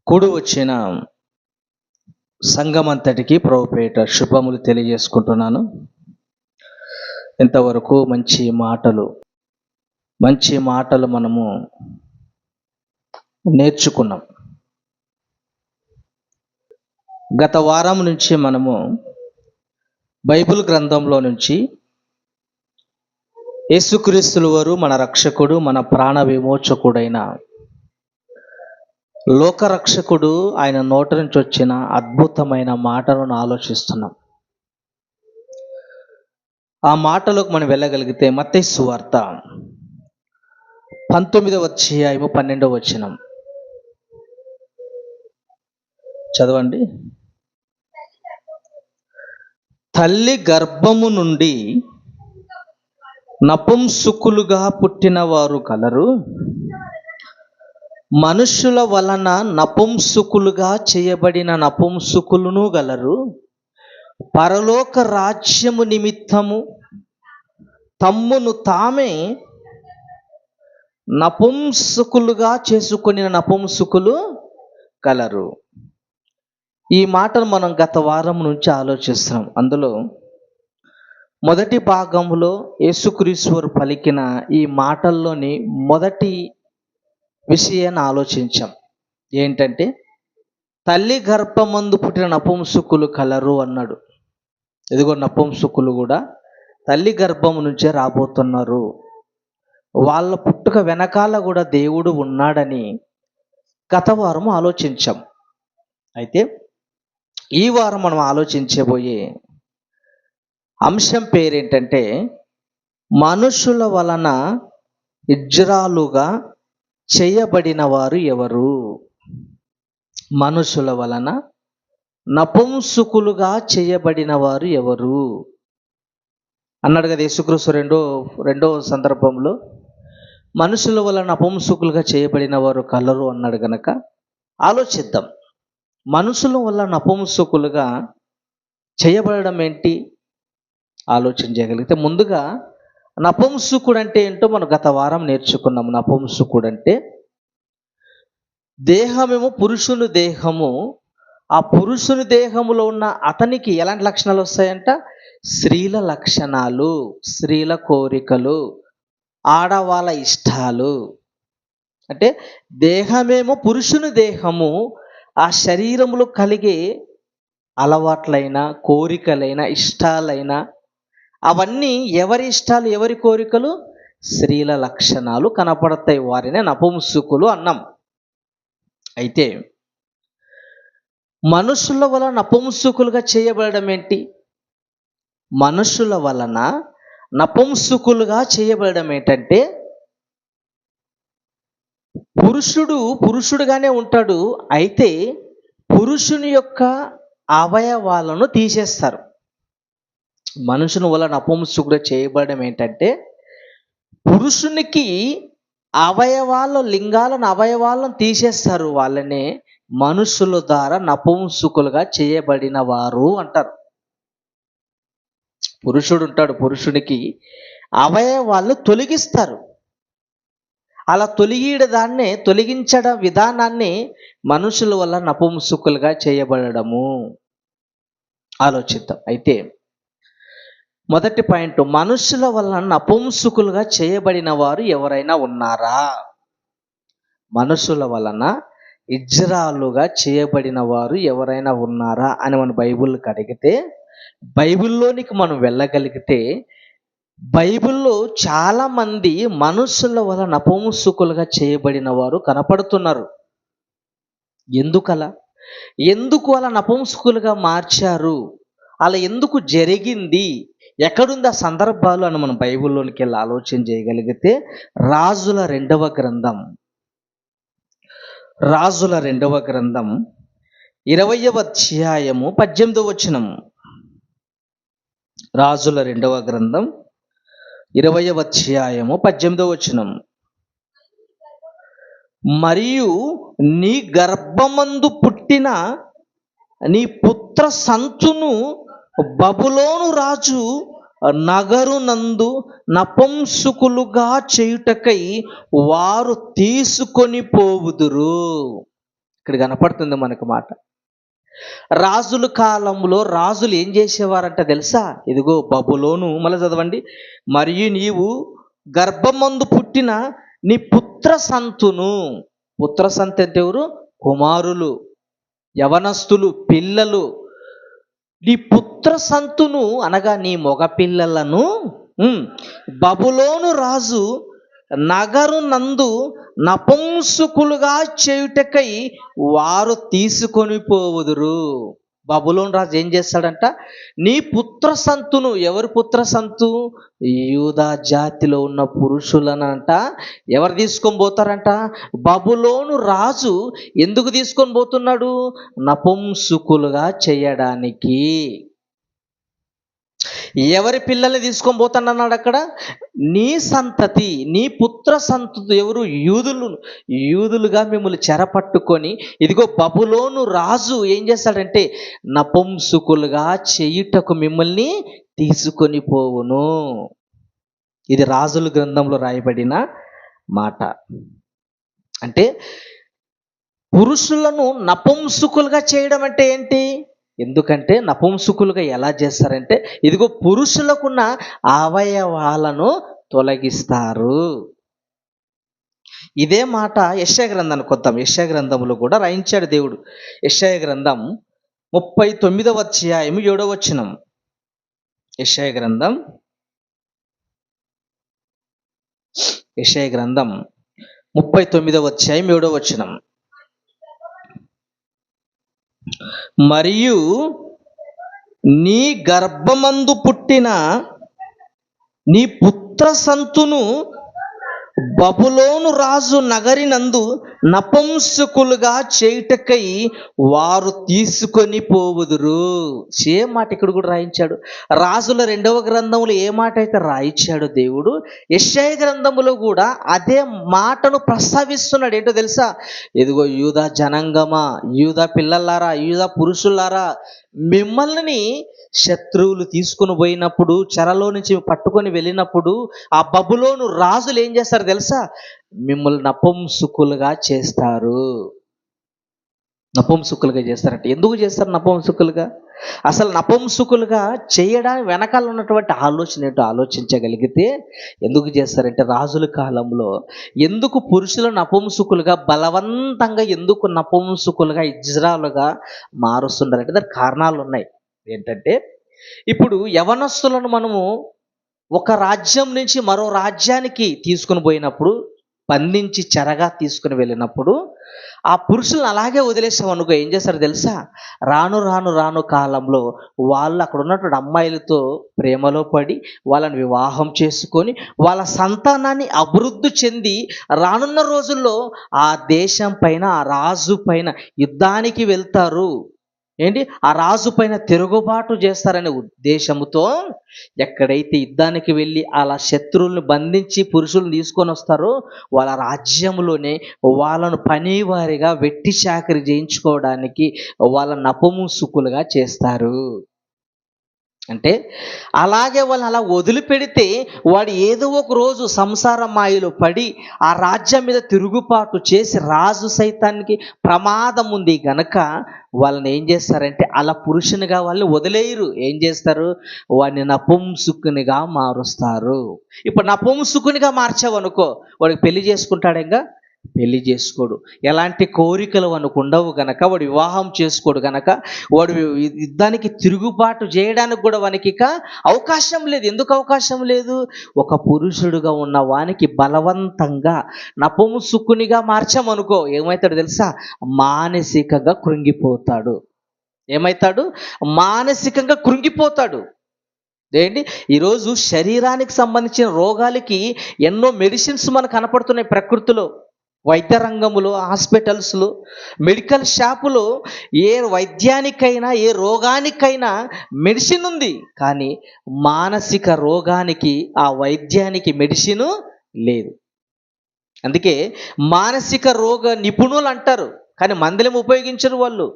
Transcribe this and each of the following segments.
కూడి వచ్చిన సంఘమంతటికి ప్రభుపేట శుభములు తెలియజేసుకుంటున్నాను. ఇంతవరకు మంచి మాటలు మనము నేర్చుకున్నాం. గత వారం నుంచి మనము బైబిల్ గ్రంథంలో నుంచి యేసుక్రీస్తుల వారు మన రక్షకుడు, మన ప్రాణ విమోచకుడైన లోకరక్షకుడు ఆయన నోట నుంచి వచ్చిన అద్భుతమైన మాటలను ఆలోచిస్తున్నాం. ఆ మాటలోకి మనం వెళ్ళగలిగితే మత్తయి సువార్త 19వ అధ్యాయము 12వ వచనం చదవండి. తల్లి గర్భము నుండి నపుంసకులుగా పుట్టిన వారు కలరు, మనుషుల వలన నపుంసకులుగా చేయబడిన నపుంసకులను గలరు. పరలోక రాజ్యము నిమిత్తము తమ్మును తామే నపుంసకులుగా చేసుకుని నపుంసకులు కలరు. ఈ మాటను మనం గత వారం నుంచి ఆలోచిస్తున్నాం. అందులో మొదటి భాగంలో యేసుక్రీస్తు పలికిన ఈ మాటల్లోని మొదటి విషయాన్ని ఆలోచించాం. ఏంటంటే, తల్లి గర్భమందు పుట్టిన నపుంసకులు కలరు అన్నాడు. ఇదిగో నపుంసకులు కూడా తల్లి గర్భం నుంచే రాబోతున్నారు. వాళ్ళ పుట్టుక వెనకాల కూడా దేవుడు ఉన్నాడని గత వారం ఆలోచించాం. అయితే ఈ వారం మనం ఆలోచించబోయే అంశం పేరేంటంటే, మనుషుల వలన ఇజ్రాలుగా చేయబడిన వారు ఎవరు? మనుషుల వలన నపుంసకులుగా చేయబడిన వారు ఎవరు అన్నాడు కదా యేసుక్రీస్తు రెండో సందర్భంలో. మనుషుల వలన నపుంసకులుగా చేయబడిన వారు కలరు అన్నాడు గనక ఆలోచిద్దాం. మనుషుల వల్ల నపుంసకులుగా చేయబడడం ఏంటి ఆలోచన చేయగలిగితే, ముందుగా నపుంసకుడు అంటే ఏంటో మనం గత వారం నేర్చుకున్నాము. నపుంసకుడు అంటే దేహమేమో పురుషుని దేహము, ఆ పురుషుని దేహములో ఉన్న అతనికి ఎలాంటి లక్షణాలు వస్తాయంట? స్త్రీల లక్షణాలు, స్త్రీల కోరికలు, ఆడవాళ్ళ ఇష్టాలు. అంటే దేహమేమో పురుషుని దేహము, ఆ శరీరములో కలిగే అలవాట్లైన, కోరికలైన, ఇష్టాలైన అవన్నీ ఎవరి ఇష్టాలు, ఎవరి కోరికలు? స్త్రీల లక్షణాలు కనపడతాయి. వారినే నపుంసకులు అన్నాం. అయితే మనుషుల వలన నపుంసకులుగా చేయబడడం ఏంటి? మనుషుల వలన నపుంసకులుగా చేయబడడం ఏంటంటే, పురుషుడుగానే ఉంటాడు. అయితే పురుషుని యొక్క అవయవాలను తీసేస్తారు. మనుషుని వలన నపుంసకులుగా చేయబడడం ఏంటంటే, పురుషునికి అవయవాలను తీసేస్తారు. వాళ్ళనే మనుషుల ద్వారా నపుంసకులుగా చేయబడిన వారు అంటారు. పురుషుడు ఉంటాడు, పురుషునికి అవయవాళ్ళు తొలగిస్తారు. అలా తొలగించడం విధానాన్ని మనుషుల వల్ల నపుంసకులుగా చేయబడము ఆలోచిద్దాం. అయితే మొదటి పాయింట్, మనుషుల వలన నపుంసకులుగా చేయబడిన వారు ఎవరైనా ఉన్నారా? మనుషుల వలన ఇజ్రాలుగా చేయబడిన వారు ఎవరైనా ఉన్నారా అని మన బైబిల్కి అడిగితే, బైబిల్లోనికి మనం వెళ్ళగలిగితే బైబిల్లో చాలామంది మనుషుల వలన నపుంసకులుగా చేయబడిన వారు కనపడుతున్నారు. ఎందుకు అలా నపుంసకులుగా మార్చారు? అలా ఎందుకు జరిగింది? ఎక్కడుంది ఆ సందర్భాలు అని మనం బైబిల్లోనికి వెళ్ళి ఆలోచన చేయగలిగితే, రాజుల రెండవ గ్రంథం 20వ అధ్యాయము 18వ వచనం. రాజుల రెండవ గ్రంథం 20వ అధ్యాయము 18వ వచనం. మరియు నీ గర్భమందు పుట్టిన నీ పుత్ర సంతును బబులోను రాజు నగరునందు నపుంసకులుగా చేయుటకై వారు తీసుకొని పోవుదురు. ఇక్కడ కనపడుతుంది మనకు మాట. రాజుల కాలంలో రాజులు ఏం చేసేవారంట తెలుసా? ఇదిగో బబులోను, మళ్ళీ చదవండి. మరియు నీవు గర్భమందు పుట్టిన నీ పుత్ర సంతును, పుత్ర సంతి అంటే ఎవరు? కుమారులు, యవనస్తులు, పిల్లలు. నీ పుత్ర సంతును అనగా నీ మగ పిల్లలను బబులోను రాజు నగరు నందు నపుంసకులుగా చేయుటకై వారు తీసుకొని పోవుదురు. బబులోను రాజు ఏం చేస్తాడంట? నీ పుత్ర సంతును, ఎవరి పుత్ర సంతు? యూదా జాతిలో ఉన్న పురుషులనంట ఎవరు తీసుకొని పోతారంట? బబులోను రాజు ఎందుకు తీసుకొని పోతున్నాడు? నపుంసకులుగా చేయడానికి. ఎవరి పిల్లల్ని తీసుకొని పోతానన్నాడు అక్కడ? నీ సంతతి, నీ పుత్ర సంతతి. ఎవరు? యూదులుగా మిమ్మల్ని చెరపట్టుకొని ఇదిగో బబులోను రాజు ఏం చేస్తాడంటే నపుంసకులుగా చేయుటకు మిమ్మల్ని తీసుకొని పోవును. ఇది రాజుల గ్రంథంలో రాయబడిన మాట. అంటే పురుషులను నపుంసకులుగా చేయడం అంటే ఏంటి? ఎందుకంటే నపుంసకులుగా ఎలా చేస్తారంటే ఇదిగో పురుషులకున్న అవయవాలను తొలగిస్తారు. ఇదే మాట యెషయా గ్రంథానికి కొద్దాం. యెషయా గ్రంథంలో కూడా రాయించాడు దేవుడు. యెషయా గ్రంథం 39వ అధ్యాయం 7వ వచనం. యెషయా గ్రంథం 39వ అధ్యాయం 7వ వచనం. మరియు నీ గర్భమందు పుట్టిన నీ పుత్ర సంతును బబులోను రాజు నగరినందు నపుంసకులుగా చేయుటకై వారు తీసుకొని పోవుదురు. సేమ్ మాట ఇక్కడ కూడా రాయించాడు. రాజుల 2వ గ్రంథంలో ఏ మాట అయితే రాయించాడు దేవుడు, యెషయా గ్రంథములో కూడా అదే మాటను ప్రస్తావిస్తున్నాడు. ఏంటో తెలుసా? ఇదిగో యూదా జనాంగమా, యూదా పిల్లలారా, యూదా పురుషులారా, మిమ్మల్ని శత్రువులు తీసుకుని పోయినప్పుడు, చెరలో నుంచి పట్టుకొని వెళ్ళినప్పుడు ఆ బబులోను రాజులు ఏం చేస్తారు తెలుసా? మిమ్మల్ని నపుంసకులుగా చేస్తారు. నపుంసకులుగా చేస్తారంట. ఎందుకు చేస్తారు నపుంసకులుగా? అసలు నపుంసకులుగా చేయడానికి వెనకాల ఉన్నటువంటి ఆలోచన ఏంటో ఆలోచించగలిగితే ఎందుకు చేస్తారంటే రాజుల కాలంలో ఎందుకు పురుషులు నపుంసకులుగా బలవంతంగా ఎందుకు నపుంసకులుగా ఇజ్రాలుగా మారుస్తున్నారంటే దానికి కారణాలు ఉన్నాయి. ఏంటంటే ఇప్పుడు యవనస్తులను మనము ఒక రాజ్యం నుంచి మరో రాజ్యానికి తీసుకుని పోయినప్పుడు, బంధించి చెరగా తీసుకుని వెళ్ళినప్పుడు ఆ పురుషులను అలాగే వదిలేసాం అనుకో, ఏం చేస్తారు తెలుసా? రాను రాను రాను కాలంలో వాళ్ళు అక్కడ ఉన్నటువంటి అమ్మాయిలతో ప్రేమలో పడి వాళ్ళని వివాహం చేసుకొని వాళ్ళ సంతానాన్ని అభివృద్ధి చెంది రానున్న రోజుల్లో ఆ దేశం పైన, ఆ రాజు పైన యుద్ధానికి వెళ్తారు. ఏంటి? ఆ రాజు పైన తిరుగుబాటు చేస్తారనే ఉద్దేశంతో ఎక్కడైతే యుద్ధానికి వెళ్ళి అలా శత్రువులను బంధించి పురుషులను తీసుకొని వస్తారో వాళ్ళ రాజ్యంలోనే వాళ్ళను పనివారిగా వెట్టి చాకరీ చేయించుకోవడానికి వాళ్ళ నపుంసకులుగా చేస్తారు. అంటే అలాగే వాళ్ళని అలా వదిలిపెడితే వాడు ఏదో ఒక రోజు సంసార మాయలో పడి ఆ రాజ్యం మీద తిరుగుబాటు చేసి రాజు సైతానికి ప్రమాదం ఉంది గనక వాళ్ళని ఏం చేస్తారంటే అలా పురుషునిగా వాళ్ళు వదిలేయరు. ఏం చేస్తారు? వాడిని నపుంసకునిగా మారుస్తారు. ఇప్పుడు నపుంసకునిగా మార్చావనుకో వాడికి పెళ్లి చేసుకుంటాడు, ఇంకా పెళ్లి చేసుకోడు. ఎలాంటి కోరికలు మనకు ఉండవు గనక వాడు వివాహం చేసుకోడు గనక వాడు యుద్ధానికి తిరుగుబాటు చేయడానికి కూడా వానికి అవకాశం లేదు. ఎందుకు అవకాశం లేదు? ఒక పురుషుడుగా ఉన్న వానికి బలవంతంగా నపుంసకునిగా మార్చామనుకో ఏమవుతాడు తెలుసా? మానసికంగా కృంగిపోతాడు. ఏమవుతాడు? మానసికంగా కృంగిపోతాడు. ఏంటి? ఈరోజు శరీరానికి సంబంధించిన రోగాలకి ఎన్నో మెడిసిన్స్ మనకు కనపడుతున్నాయి ప్రకృతిలో. వైద్య రంగములో, హాస్పిటల్స్లో, మెడికల్ షాపులో ఏ వైద్యానికైనా ఏ రోగానికైనా మెడిసిన్ ఉంది. కానీ మానసిక రోగానికి ఆ వైద్యానికి మెడిసిన్ లేదు. అందుకే మానసిక రోగ నిపుణులు అంటారు, కానీ మందులం ఉపయోగించరు. వాళ్ళు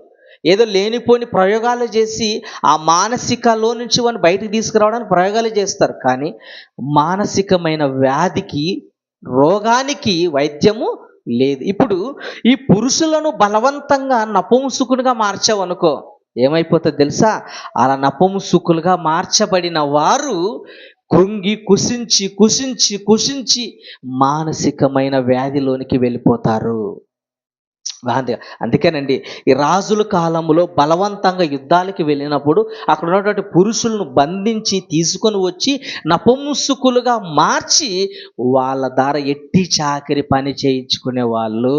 ఏదో లేనిపోని ప్రయోగాలు చేసి ఆ మానసికలో నుంచి వాడిని బయటకు తీసుకురావడానికి ప్రయోగాలు చేస్తారు. కానీ మానసికమైన వ్యాధికి, రోగానికి వైద్యము లేదు. ఇప్పుడు ఈ పురుషులను బలవంతంగా నపుంసకులుగా మార్చావనుకో ఏమైపోతుందో తెలుసా? అలా నపుంసకులుగా మార్చబడిన వారు కృంగి కుసించి కుసించి కుసించి మానసికమైన వ్యాధిలోనికి వెళ్ళిపోతారు. గాంధీ అందుకేనండి ఈ రాజుల కాలంలో బలవంతంగా యుద్ధాలకి వెళ్ళినప్పుడు అక్కడ ఉన్నటువంటి పురుషులను బంధించి తీసుకొని వచ్చి నపుంసకులుగా మార్చి వాళ్ళ ద్వారా ఎట్టి చాకిరి పని చేయించుకునే వాళ్ళు.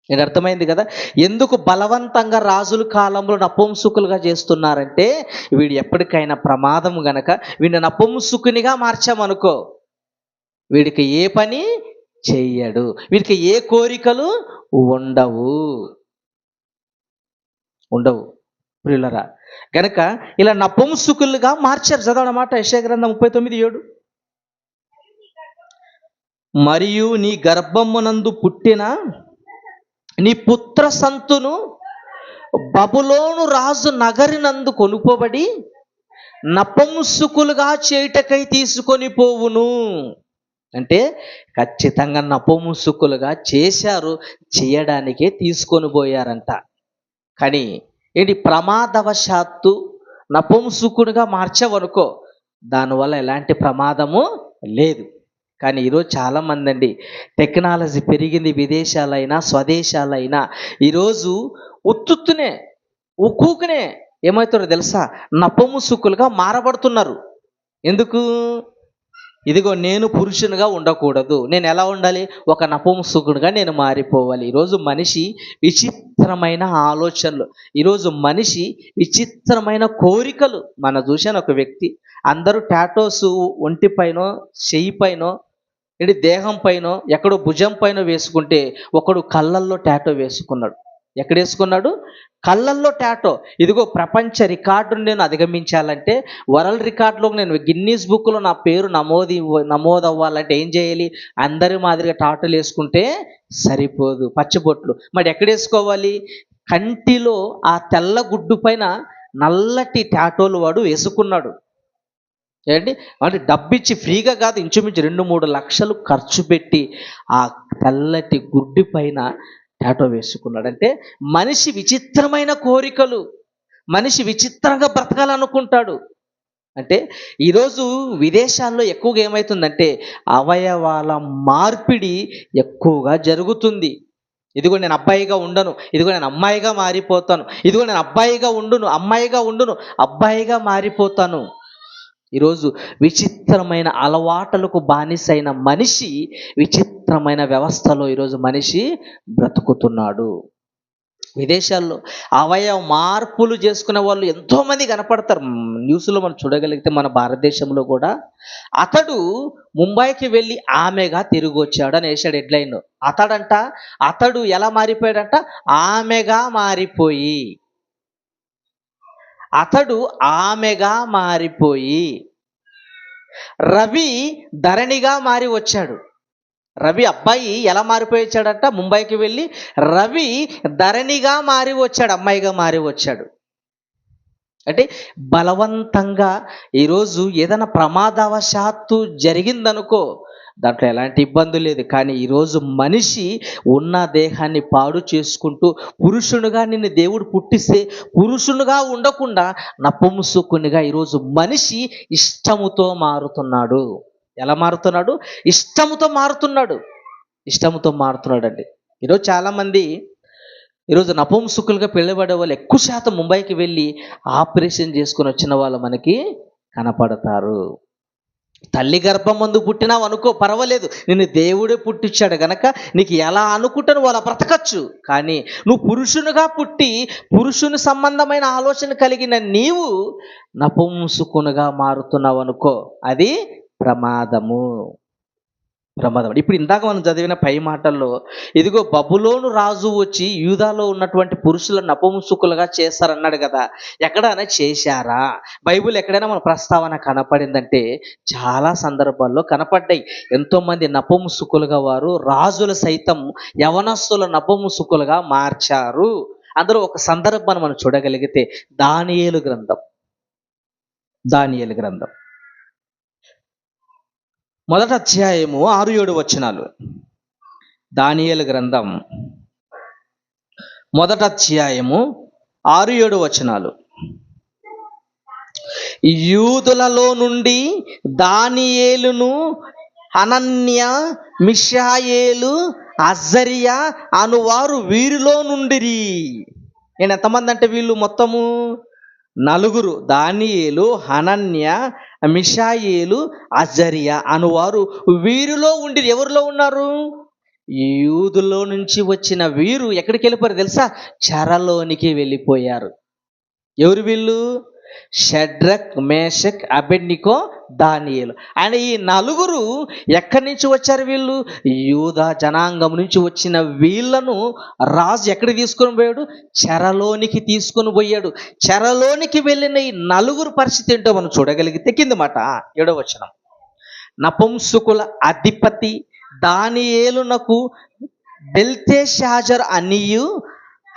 నేను అర్థమైంది కదా? ఎందుకు బలవంతంగా రాజుల కాలంలో నపుంసకులుగా చేస్తున్నారంటే వీడు ఎప్పటికైనా ప్రమాదం గనక వీడిని నపుంసకునిగా మార్చామనుకో వీడికి ఏ పని చెయ్యడు, వీడికి ఏ కోరికలు ఉండవు ఉండవు ప్రియులరా. గనక ఇలా నపుంసకులుగా మార్చారు. చదవనమాట యెషయా గ్రంథం 39:7. మరియు నీ గర్భమునందు పుట్టిన నీ పుత్ర సంతును బబులోను రాజు నగరినందు కొనుపోబడి నపుంసకులుగా చేయుటకై తీసుకొని పోవును. అంటే ఖచ్చితంగా నపుంసకులుగా చేశారు, చేయడానికే తీసుకొని పోయారంట. కానీ ఏంటి ప్రమాదవశాత్తు నపుంసకుడిగా మార్చావనుకో దానివల్ల ఎలాంటి ప్రమాదము లేదు. కానీ ఈరోజు చాలామంది అండి టెక్నాలజీ పెరిగింది, విదేశాలైనా స్వదేశాలైనా ఈరోజు ఉత్తుత్తునే ఉక్కునే ఏమవుతారో తెలుసా? నపుంసకులుగా మారబడుతున్నారు. ఎందుకు? ఇదిగో నేను పురుషునిగా ఉండకూడదు, నేను ఎలా ఉండాలి? ఒక నపుంసకుడిగా నేను మారిపోవాలి. ఈరోజు మనిషి విచిత్రమైన ఆలోచనలు, ఈరోజు మనిషి విచిత్రమైన కోరికలు. మన చూశాను ఒక వ్యక్తి అందరూ టాటోస్ ఒంటి పైనో చెయ్యి పైనో ఏంటి దేహం పైనో ఎక్కడో భుజం పైన వేసుకుంటే ఒకడు కళ్ళల్లో టాటో వేసుకున్నాడు. ఎక్కడ వేసుకున్నాడు? కళ్ళల్లో టాటో. ఇదిగో ప్రపంచ రికార్డును నేను అధిగమించాలంటే, వరల్డ్ రికార్డులో నేను గిన్నీస్ బుక్లో నా పేరు నమోదవ్వాలంటే ఏం చేయాలి? అందరి మాదిరిగా టాటోలు వేసుకుంటే సరిపోదు, పచ్చబొట్లు. మరి ఎక్కడ వేసుకోవాలి? కంటిలో ఆ తెల్ల గుడ్డు పైన నల్లటి టాటోలు వాడు వేసుకున్నాడు. ఏంటి అంటే డబ్బిచ్చి ఫ్రీగా కాదు, ఇంచుమించు 2-3 లక్షలు ఖర్చు పెట్టి ఆ తెల్లటి గుడ్డి పైన టాటో వేసుకున్నాడు. అంటే మనిషి విచిత్రమైన కోరికలు, మనిషి విచిత్రంగా బ్రతకాలనుకుంటాడు. అంటే ఈరోజు విదేశాల్లో ఎక్కువగా ఏమవుతుందంటే అవయవాల మార్పిడి ఎక్కువగా జరుగుతుంది. ఇదిగో నేను అబ్బాయిగా ఉండను, ఇదిగో నేను అమ్మాయిగా మారిపోతాను, ఇదిగో నేను అబ్బాయిగా ఉండును అమ్మాయిగా ఉండును అబ్బాయిగా మారిపోతాను. ఈరోజు విచిత్రమైన అలవాట్లకు బానిసైన మనిషి విచిత్రమైన వ్యవస్థలో ఈరోజు మనిషి బ్రతుకుతున్నాడు. విదేశాల్లో అవయవ మార్పులు చేసుకునే వాళ్ళు ఎంతోమంది కనపడతారు. న్యూస్లో మనం చూడగలిగితే మన భారతదేశంలో కూడా అతడు ముంబైకి వెళ్ళి ఆమెగా తిరిగి వచ్చాడు అని వేసాడు హెడ్లైన్. అతడు ఎలా మారిపోయాడంట? ఆమెగా మారిపోయి, అతడు ఆమెగా మారిపోయి రవి ధరణిగా మారి వచ్చాడు. రవి అబ్బాయి ఎలా మారిపోయి వచ్చాడంట? ముంబైకి వెళ్ళి రవి ధరణిగా మారి వచ్చాడు, అమ్మాయిగా మారి వచ్చాడు. అంటే బలవంతంగా ఈరోజు ఏదైనా ప్రమాదవశాత్తు జరిగిందనుకో దాంట్లో ఎలాంటి ఇబ్బంది లేదు. కానీ ఈరోజు మనిషి ఉన్న దేహాన్ని పాడు చేసుకుంటూ పురుషునిగా నిన్ను దేవుడు పుట్టిస్తే పురుషునిగా ఉండకుండా నపుంసకునిగా ఈరోజు మనిషి ఇష్టముతో మారుతున్నాడు. ఎలా మారుతున్నాడు? ఇష్టముతో మారుతున్నాడు. ఇష్టముతో మారుతున్నాడండి. ఈరోజు చాలామంది ఈరోజు నపుంసకులుగా పెళ్ళబడే వాళ్ళు ఎక్కువ శాతం ముంబైకి వెళ్ళి ఆపరేషన్ చేసుకుని వచ్చిన వాళ్ళు మనకి కనపడతారు. తల్లి గర్భం ముందు పుట్టినావు అనుకో పర్వాలేదు, నిన్ను దేవుడే పుట్టించాడు గనక నీకు ఎలా అనుకుంటాను వాళ్ళ బ్రతకచ్చు. కానీ నువ్వు పురుషునిగా పుట్టి పురుషుని సంబంధమైన ఆలోచన కలిగిన నీవు నపుంసకునిగా మారుతున్నావు అనుకో అది ప్రమాదము. ఇప్పుడు ఇందాక మనం చదివిన పై మాటల్లో ఇదిగో బబులోను రాజు వచ్చి యూదాలో ఉన్నటువంటి పురుషులను నపుంసకులుగా చేస్తారన్నాడు కదా. ఎక్కడైనా చేశారా? బైబిల్ ఎక్కడైనా మన ప్రస్తావన కనపడిందంటే చాలా సందర్భాల్లో కనపడ్డాయి. ఎంతోమంది నపుంసకులుగా వారు రాజులు సైతం యవనస్తుల నపుంసకులుగా మార్చారు. అందులో ఒక సందర్భాన్ని మనం చూడగలిగితే దానియేలు గ్రంథం 1వ అధ్యాయము 6-7 వచనాలు. దానియేలు గ్రంథం 1వ అధ్యాయము 6-7 వచనాలు. యూదులలో నుండి దానియేలును, హనన్య, మిషాయేలు, అజర్యా అనువారు వీరిలో నుండిరి. నేను ఎంతమంది అంటే వీళ్ళు మొత్తము 4. దానియేలు, హనన్య, మిషాయేలు, అజర్యా అనువారు వీరిలో ఉండి. ఎవరిలో ఉన్నారు? యూదులో నుంచి వచ్చిన వీరు ఎక్కడికి వెళ్ళిపోయారు తెలుసా? చెరలోనికి వెళ్ళిపోయారు. ఎవరు వీళ్ళు? షడ్రక్, మేషక్, అబెద్నెగో, దానియేలు. ఆయన ఈ 4 ఎక్కడి నుంచి వచ్చారు? వీళ్ళు యూదా జనాంగం నుంచి వచ్చిన వీళ్ళను రాజు ఎక్కడికి తీసుకొని పోయాడు? చెరలోనికి తీసుకొని పోయాడు. చెరలోనికి వెళ్ళిన ఈ 4 పరిస్థితి ఏంటో మనం చూడగలిగితే కింద మాట 7వ వచనం. నపుంసకుల అధిపతి దానియేలునకు బెల్తెషాజర్ అనియు,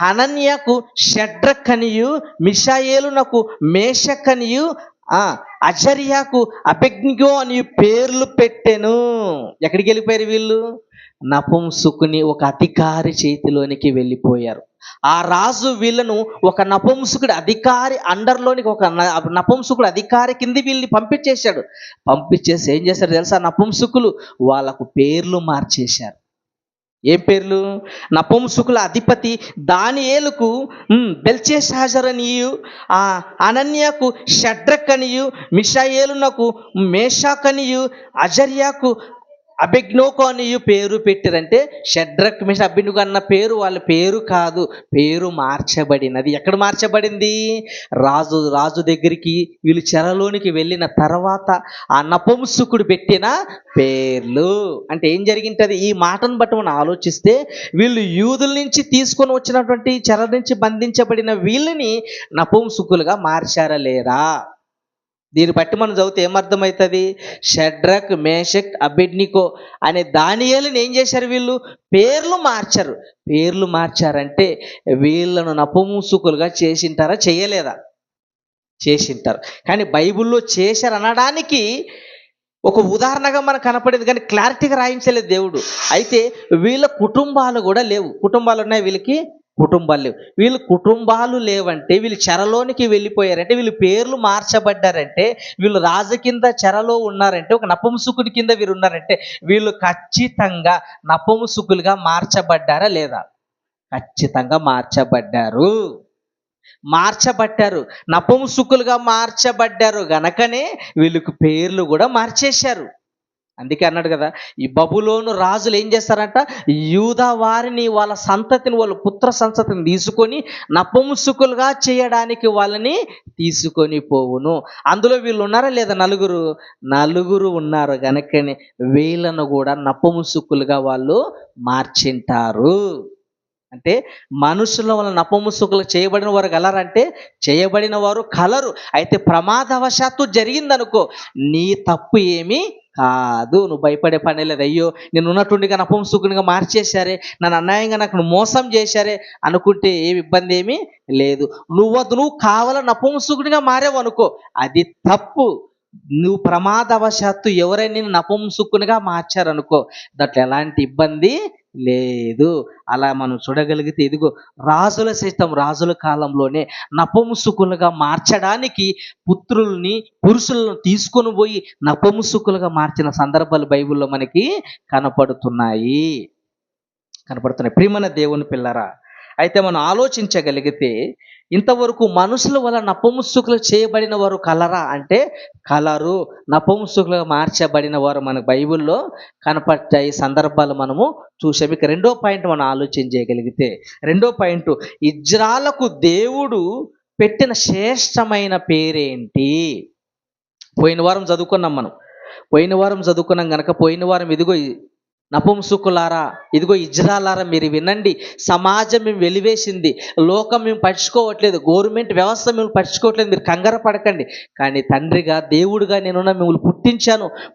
హనన్యకు షడ్రక్ అనియు, మిషాయేలునకు మేషక్ అనియు, అజర్యాకు అబెద్నెగో అని పేర్లు పెట్టెను. ఎక్కడికి వెళ్ళిపోయారు వీళ్ళు? నపుంసకుని ఒక అధికారి చేతిలోనికి వెళ్ళిపోయారు. ఆ రాజు వీళ్ళను ఒక నపుంసకుడి అధికారి అండర్లోనికి, ఒక నపుంసకుడు అధికారి కింద వీళ్ళని పంపించేశాడు. పంపించేసి ఏం చేశారు తెలుసా? నపుంసకులు వాళ్ళకు పేర్లు మార్చేశారు. ఏం పేర్లు? నపుంసకుల అధిపతి దానియేలుకు బెల్తెషాజర్ అనియు, హనన్యకు షడ్రక్ అనియు, మిషాయేలునకు మేషాక్ అనియు, అజర్యాకు అబెద్నెగో అనియు పేరు పెట్టారంటే షడ్రక్, మేషక్, అబెద్నెగో అన్న పేరు వాళ్ళ పేరు కాదు, పేరు మార్చబడినది. ఎక్కడ మార్చబడింది? రాజు దగ్గరికి వీళ్ళు చెరలోనికి వెళ్ళిన తర్వాత ఆ నపుంసకుడు పెట్టిన పేర్లు. అంటే ఏం జరిగింటది? ఈ మాటను బట్టి మనం ఆలోచిస్తే వీళ్ళు యూదుల నుంచి తీసుకొని వచ్చినటువంటి చెర నుంచి బంధించబడిన వీళ్ళని నపుంసకులుగా మార్చారా లేరా? దీన్ని బట్టి మనం చదివితే ఏమర్థమవుతుంది? షడ్రక్, మేషక్, అబెద్నెగో అనే దానియేలుని ఏం చేశారు? వీళ్ళు పేర్లు మార్చారు. పేర్లు మార్చారంటే వీళ్ళను నపుంసకులుగా చేసింటారా? చేయలేదా? చేసింటారు. కానీ బైబిల్లో చేశారు అనడానికి ఒక ఉదాహరణగా మనకు కనపడేది, కానీ క్లారిటీగా రాయించలేదు దేవుడు. అయితే వీళ్ళ కుటుంబాలు కూడా లేవు. కుటుంబాలు ఉన్నాయి వీళ్ళకి? కుటుంబాలు లేవు. వీళ్ళు కుటుంబాలు లేవంటే వీళ్ళు చెరలోనికి వెళ్ళిపోయారంటే, వీళ్ళు పేర్లు మార్చబడ్డారంటే, వీళ్ళు రాజు కింద చెరలో ఉన్నారంటే, ఒక నపుంసకుడి కింద వీరు ఉన్నారంటే వీళ్ళు ఖచ్చితంగా నపుంసకులుగా మార్చబడ్డారా లేదా? ఖచ్చితంగా మార్చబడ్డారు. నపుంసకులుగా మార్చబడ్డారు గనకనే వీళ్ళకి పేర్లు కూడా మార్చేశారు. అందుకే అన్నాడు కదా, ఈ బబులోను రాజులు ఏం చేస్తారంట? యూదా వారిని, వాళ్ళ సంతతిని, వాళ్ళ పుత్ర సంతతిని తీసుకొని నపుంసకులుగా చేయడానికి వాళ్ళని తీసుకొని పోవును. అందులో వీళ్ళు ఉన్నారా లేదా? 4 ఉన్నారు గనకనే వీళ్ళను కూడా నపుంసకులుగా వాళ్ళు మార్చింటారు. అంటే మనుషుల వల్ల నపుంసకులు చేయబడిన వారు కలరంటే చేయబడిన వారు కలరు. అయితే ప్రమాదవశాత్తు జరిగిందనుకో, నీ తప్పు ఏమీ కాదు, నువ్వు భయపడే పని లేదు. అయ్యో నేను ఉన్నట్టుండిగా నపుంసకునిగా మార్చేశారే, నన్ను అన్యాయంగా నాకు మోసం చేశారే అనుకుంటే ఏమి ఇబ్బంది ఏమీ లేదు. నువ్వు కావాలని నపుంసకునిగా మారావు అనుకో, అది తప్పు. నువ్వు ప్రమాదవశాత్తు ఎవరైనా నేను నపుంసకునిగా మార్చారనుకో, దాంట్లో ఎలాంటి ఇబ్బంది లేదు. అలా మనం చూడగలిగితే ఇదిగో రాజుల కాలంలోనే నపుంసకులుగా మార్చడానికి పురుషులను తీసుకొని పోయి నపుంసకులుగా మార్చిన సందర్భాలు బైబిల్లో మనకి కనపడుతున్నాయి. ప్రియమైన దేవుని పిల్లరా, అయితే మనం ఆలోచించగలిగితే ఇంతవరకు మనుషుల వల్ల నపుంసకులు చేయబడిన వారు కలరా అంటే కలరు. నపుంసకులుగా మార్చబడిన వారు మన బైబిల్లో కనపడ్డాయి సందర్భాలు మనము చూసాం. ఇక 2వ పాయింట్ మనం ఆలోచన చేయగలిగితే, 2వ పాయింట్, ఇజ్రాయెలుకు దేవుడు పెట్టిన శ్రేష్టమైన పేరేంటి? పోయిన వారం చదువుకున్నాం గనక పోయిన వారం ఇదిగో నపుంసకులారా, ఇదిగో ఇజ్రాయెలారా మీరు వినండి, సమాజం మేము వెలివేసింది, లోకం మేము పట్టించుకోవట్లేదు, గవర్నమెంట్ వ్యవస్థ మేము పట్టించుకోవట్లేదు, మీరు కంగారు పడకండి. కానీ తండ్రిగా దేవుడుగా మిమ్మల్ని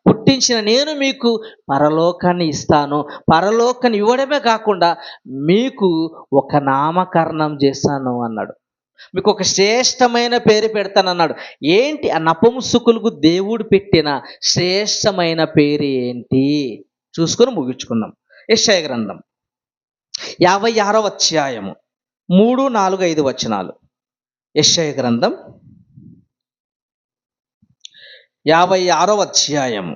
పుట్టించిన నేను మీకు పరలోకాన్ని ఇస్తాను. పరలోకాన్ని ఇవ్వడమే కాకుండా మీకు ఒక నామకరణం చేస్తాను అన్నాడు. మీకు ఒక శ్రేష్టమైన పేరు పెడతానన్నాడు. ఏంటి ఆ నపుంసకులకు దేవుడు పెట్టిన శ్రేష్టమైన పేరు ఏంటి? చూసుకొని ముగించుకుందాం. యెషయా గ్రంథం 56వ అధ్యాయము 3, 4, 5 వచనాలు. యెషయా గ్రంథం 56వ అధ్యాయము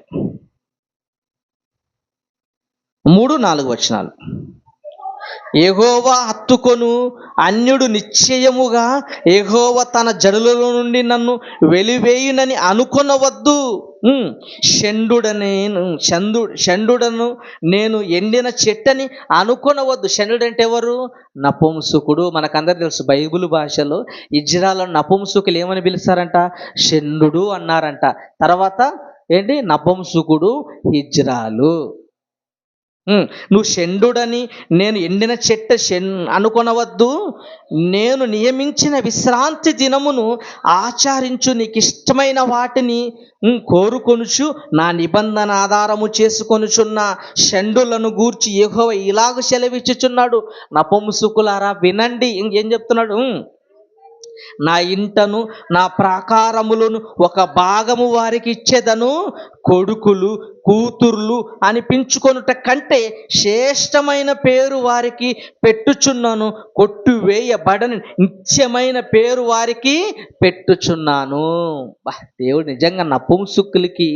3, 4 వచనాలు. యెహోవా హత్తుకొను అన్యుడు నిశ్చయముగా యెహోవా తన జనులలో నుండి నన్ను వెలివేయునని అనుకొనవద్దు. షండుడను నేను ఎండిన చెట్టని అనుకొనవద్దు. షండుడు అంటే ఎవరు? నపుంసకుడు. మనకందరు తెలుసు, బైబిల్ భాషలో ఇజ్రాయెల్ నపుంసకులు ఏమని పిలుస్తారంట? షండుడు అన్నారంట. తర్వాత ఏంటి? నపుంసకుడు ఇజ్రాయెలు. నువ్వు షండుడని నేను ఎండిన చెట్ట అనుకొనవద్దు. నేను నియమించిన విశ్రాంతి దినమును ఆచరించు, నీకు ఇష్టమైన వాటిని కోరుకొనుచు నా నిబంధన ఆధారము చేసుకొనుచున్న షండులను గూర్చి యెహోవా ఇలాగ సెలవిచ్చుచున్నాడు. నపుంసకులారా వినండి. ఇంకేం చెప్తున్నాడు? నా ఇంటను నా ప్రాకారములను ఒక భాగము వారికి ఇచ్చేదను, కొడుకులు కూతుర్లు అనిపించుకొనుట కంటే శ్రేష్టమైన పేరు వారికి పెట్టుచున్నాను, కొట్టువేయబడని నిత్యమైన పేరు వారికి పెట్టుచున్నాను. దేవుడు నిజంగా నపుంసకులకి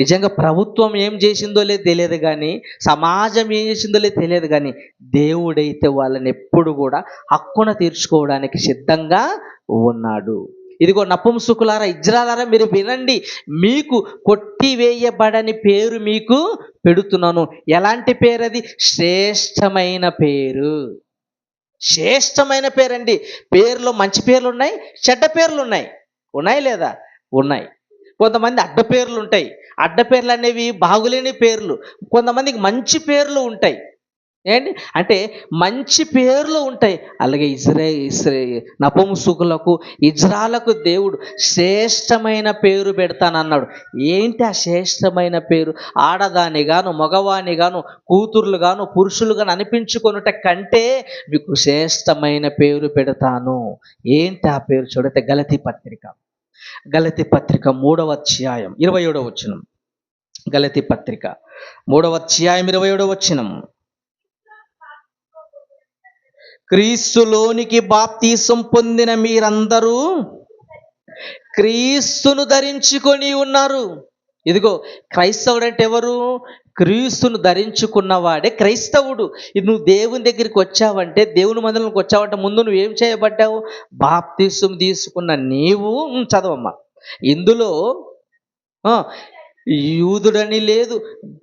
నిజంగా ప్రభుత్వం ఏం చేసిందో లేదు తెలియదు, కానీ సమాజం ఏం చేసిందో లేదు తెలియదు, కానీ దేవుడైతే వాళ్ళని ఎప్పుడు కూడా హక్కున తీర్చుకోవడానికి సిద్ధంగా ఉన్నాడు. ఇదిగో నపుంసకులారా, ఇజ్రాయెలారా మీరు వినండి, మీకు కొట్టివేయబడని పేరు మీకు పెడుతున్నాను. ఎలాంటి పేరు అది? శ్రేష్టమైన పేరు. శ్రేష్టమైన పేరండి. పేరులో మంచి పేర్లు ఉన్నాయి, చెడ్డ పేర్లు ఉన్నాయి. ఉన్నాయి లేదా? ఉన్నాయి. కొంతమంది అడ్డ పేర్లు ఉంటాయి. అడ్డ పేర్లు అనేవి బాగులేని పేర్లు. కొంతమందికి మంచి పేర్లు ఉంటాయి. ఏంటి అంటే మంచి పేర్లు ఉంటాయి. అలాగే నపుంసకులకు ఇజ్రాయెలుకు దేవుడు శ్రేష్టమైన పేరు పెడతానన్నాడు. ఏంటి ఆ శ్రేష్టమైన పేరు? ఆడదాని గాను మగవాణి గాను కూతుర్లు గాను పురుషులు గాను అనిపించుకొనుట కంటే మీకు శ్రేష్టమైన పేరు పెడతాను. ఏంటి ఆ పేరు? చూడితే గలతీ పత్రిక 3వ అధ్యాయం 27వ వచనం. గలతీ పత్రిక 3వ అధ్యాయం 27వ వచనం. క్రీస్తులోనికి బాప్తీసం పొందిన మీరందరూ క్రీస్తును ధరించుకొని ఉన్నారు. ఇదిగో క్రైస్తవుడు అంటే ఎవరు? క్రీస్తును ధరించుకున్నవాడే క్రైస్తవుడు. ఇది నువ్వు దేవుని దగ్గరికి వచ్చావంటే, దేవుని మందిరంలోకి వచ్చావంటే ముందు నువ్వు ఏం చేయబడ్డావు? బాప్తీసం తీసుకున్న నీవు చదవమ్మా. ఇందులో యూదుడని లేదు,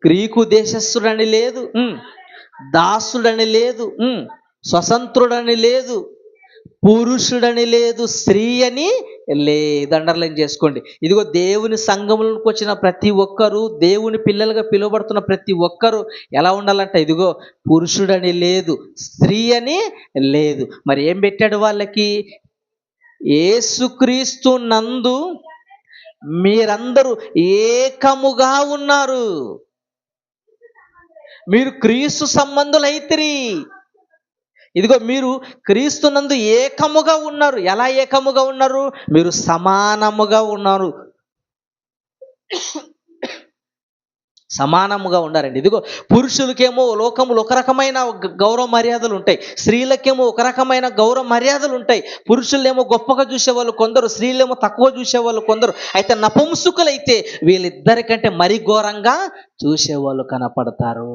గ్రీకు దేశస్థుడని లేదు, దాసుడని లేదు, స్వతంత్రుడని లేదు, పురుషుడని లేదు, స్త్రీ అని లేదు. అండర్లైన్ చేసుకోండి. ఇదిగో దేవుని సంఘములకు వచ్చిన ప్రతి ఒక్కరూ, దేవుని పిల్లలుగా పిలువబడుతున్న ప్రతి ఒక్కరూ ఎలా ఉండాలంట? ఇదిగో పురుషుడని లేదు, స్త్రీ అని లేదు. మరి ఏం పెట్టాడు వాళ్ళకి? యేసుక్రీస్తు నందు మీరందరూ ఏకముగా ఉన్నారు. మీరు క్రీస్తు సంబంధులైతిరి. ఇదిగో మీరు క్రీస్తునందు ఏకముగా ఉన్నారు. ఎలా ఏకముగా ఉన్నారు? మీరు సమానముగా ఉన్నారు. సమానముగా ఉండారండి. ఇదిగో పురుషులకేమో లోకములు ఒక రకమైన గౌరవ మర్యాదలు ఉంటాయి, స్త్రీలకేమో ఒక రకమైన గౌరవ మర్యాదలు ఉంటాయి. పురుషులేమో గొప్పగా చూసేవాళ్ళు కొందరు, స్త్రీలేమో తక్కువ చూసేవాళ్ళు కొందరు. అయితే నపుంసకులైతే వీళ్ళిద్దరికంటే మరి ఘోరంగా చూసేవాళ్ళు కనపడతారు.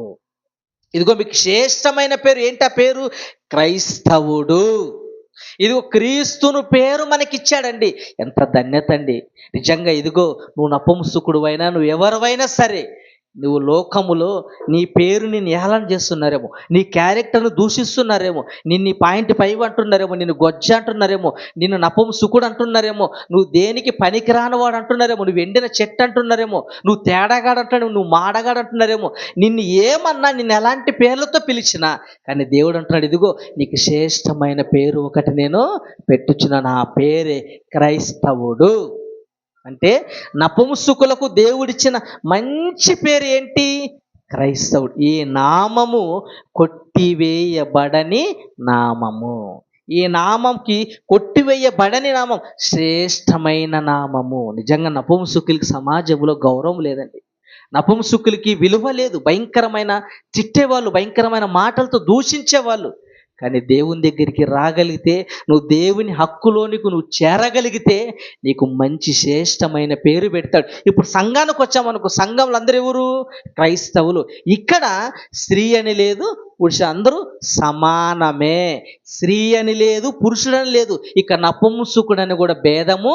ఇదిగో మీకు శ్రేష్టమైన పేరు. ఏంటి ఆ పేరు? క్రైస్తవుడు. ఇదిగో క్రీస్తును పేరు మనకిచ్చాడండి. ఎంత ధన్యత అండి నిజంగా. ఇదిగో నువ్వు నపుంసకుడు అయినా, నువ్వు ఎవరివైనా సరే, నువ్వు లోకములో నీ పేరు నిన్ను ఏళన చేస్తున్నారేమో, నీ క్యారెక్టర్ను దూషిస్తున్నారేమో, నిన్ను పాయింట్ 5 అంటున్నారేమో, నిన్ను గొజ్జ అంటున్నారేమో, నిన్ను నపుంసకుడు అంటున్నారేమో, నువ్వు దేనికి పనికిరానివాడు అంటున్నారేమో, నువ్వు ఎండిన చెట్టు అంటున్నారేమో, నువ్వు తేడాగాడు అంటున్నావు, నువ్వు మాడగాడు అంటున్నారేమో, నిన్ను ఏమన్నా, నిన్ను ఎలాంటి పేర్లతో పిలిచినా, కానీ దేవుడు అంటున్నాడు, ఇదిగో నీకు శ్రేష్టమైన పేరు ఒకటి నేను పెట్టుచున్నాను, నా పేరే క్రైస్తవుడు. అంటే నపుంసకులకు దేవుడిచ్చిన మంచి పేరు ఏంటి? క్రైస్తవుడు. ఈ నామము కొట్టివేయబడని నామము. ఈ నామంకి కొట్టివేయబడని నామం శ్రేష్టమైన నామము. నిజంగా నపుంసకులకి సమాజంలో గౌరవం లేదండి. నపుంసకులకి విలువ లేదు. భయంకరమైన తిట్టేవాళ్ళు, భయంకరమైన మాటలతో దూషించేవాళ్ళు. కానీ దేవుని దగ్గరికి రాగలిగితే, నువ్వు దేవుని హక్కులోనికి నువ్వు చేరగలిగితే నీకు మంచి శ్రేష్టమైన పేరు పెడతాడు. ఇప్పుడు సంఘానికి వచ్చామనుకో, సంఘంలో అందరూ ఎవరు? క్రైస్తవులు. ఇక్కడ స్త్రీ అని లేదు, పురుషుడు అందరూ సమానమే. స్త్రీ అని లేదు, పురుషుడని లేదు, ఇక నపుంసకుడని కూడా భేదము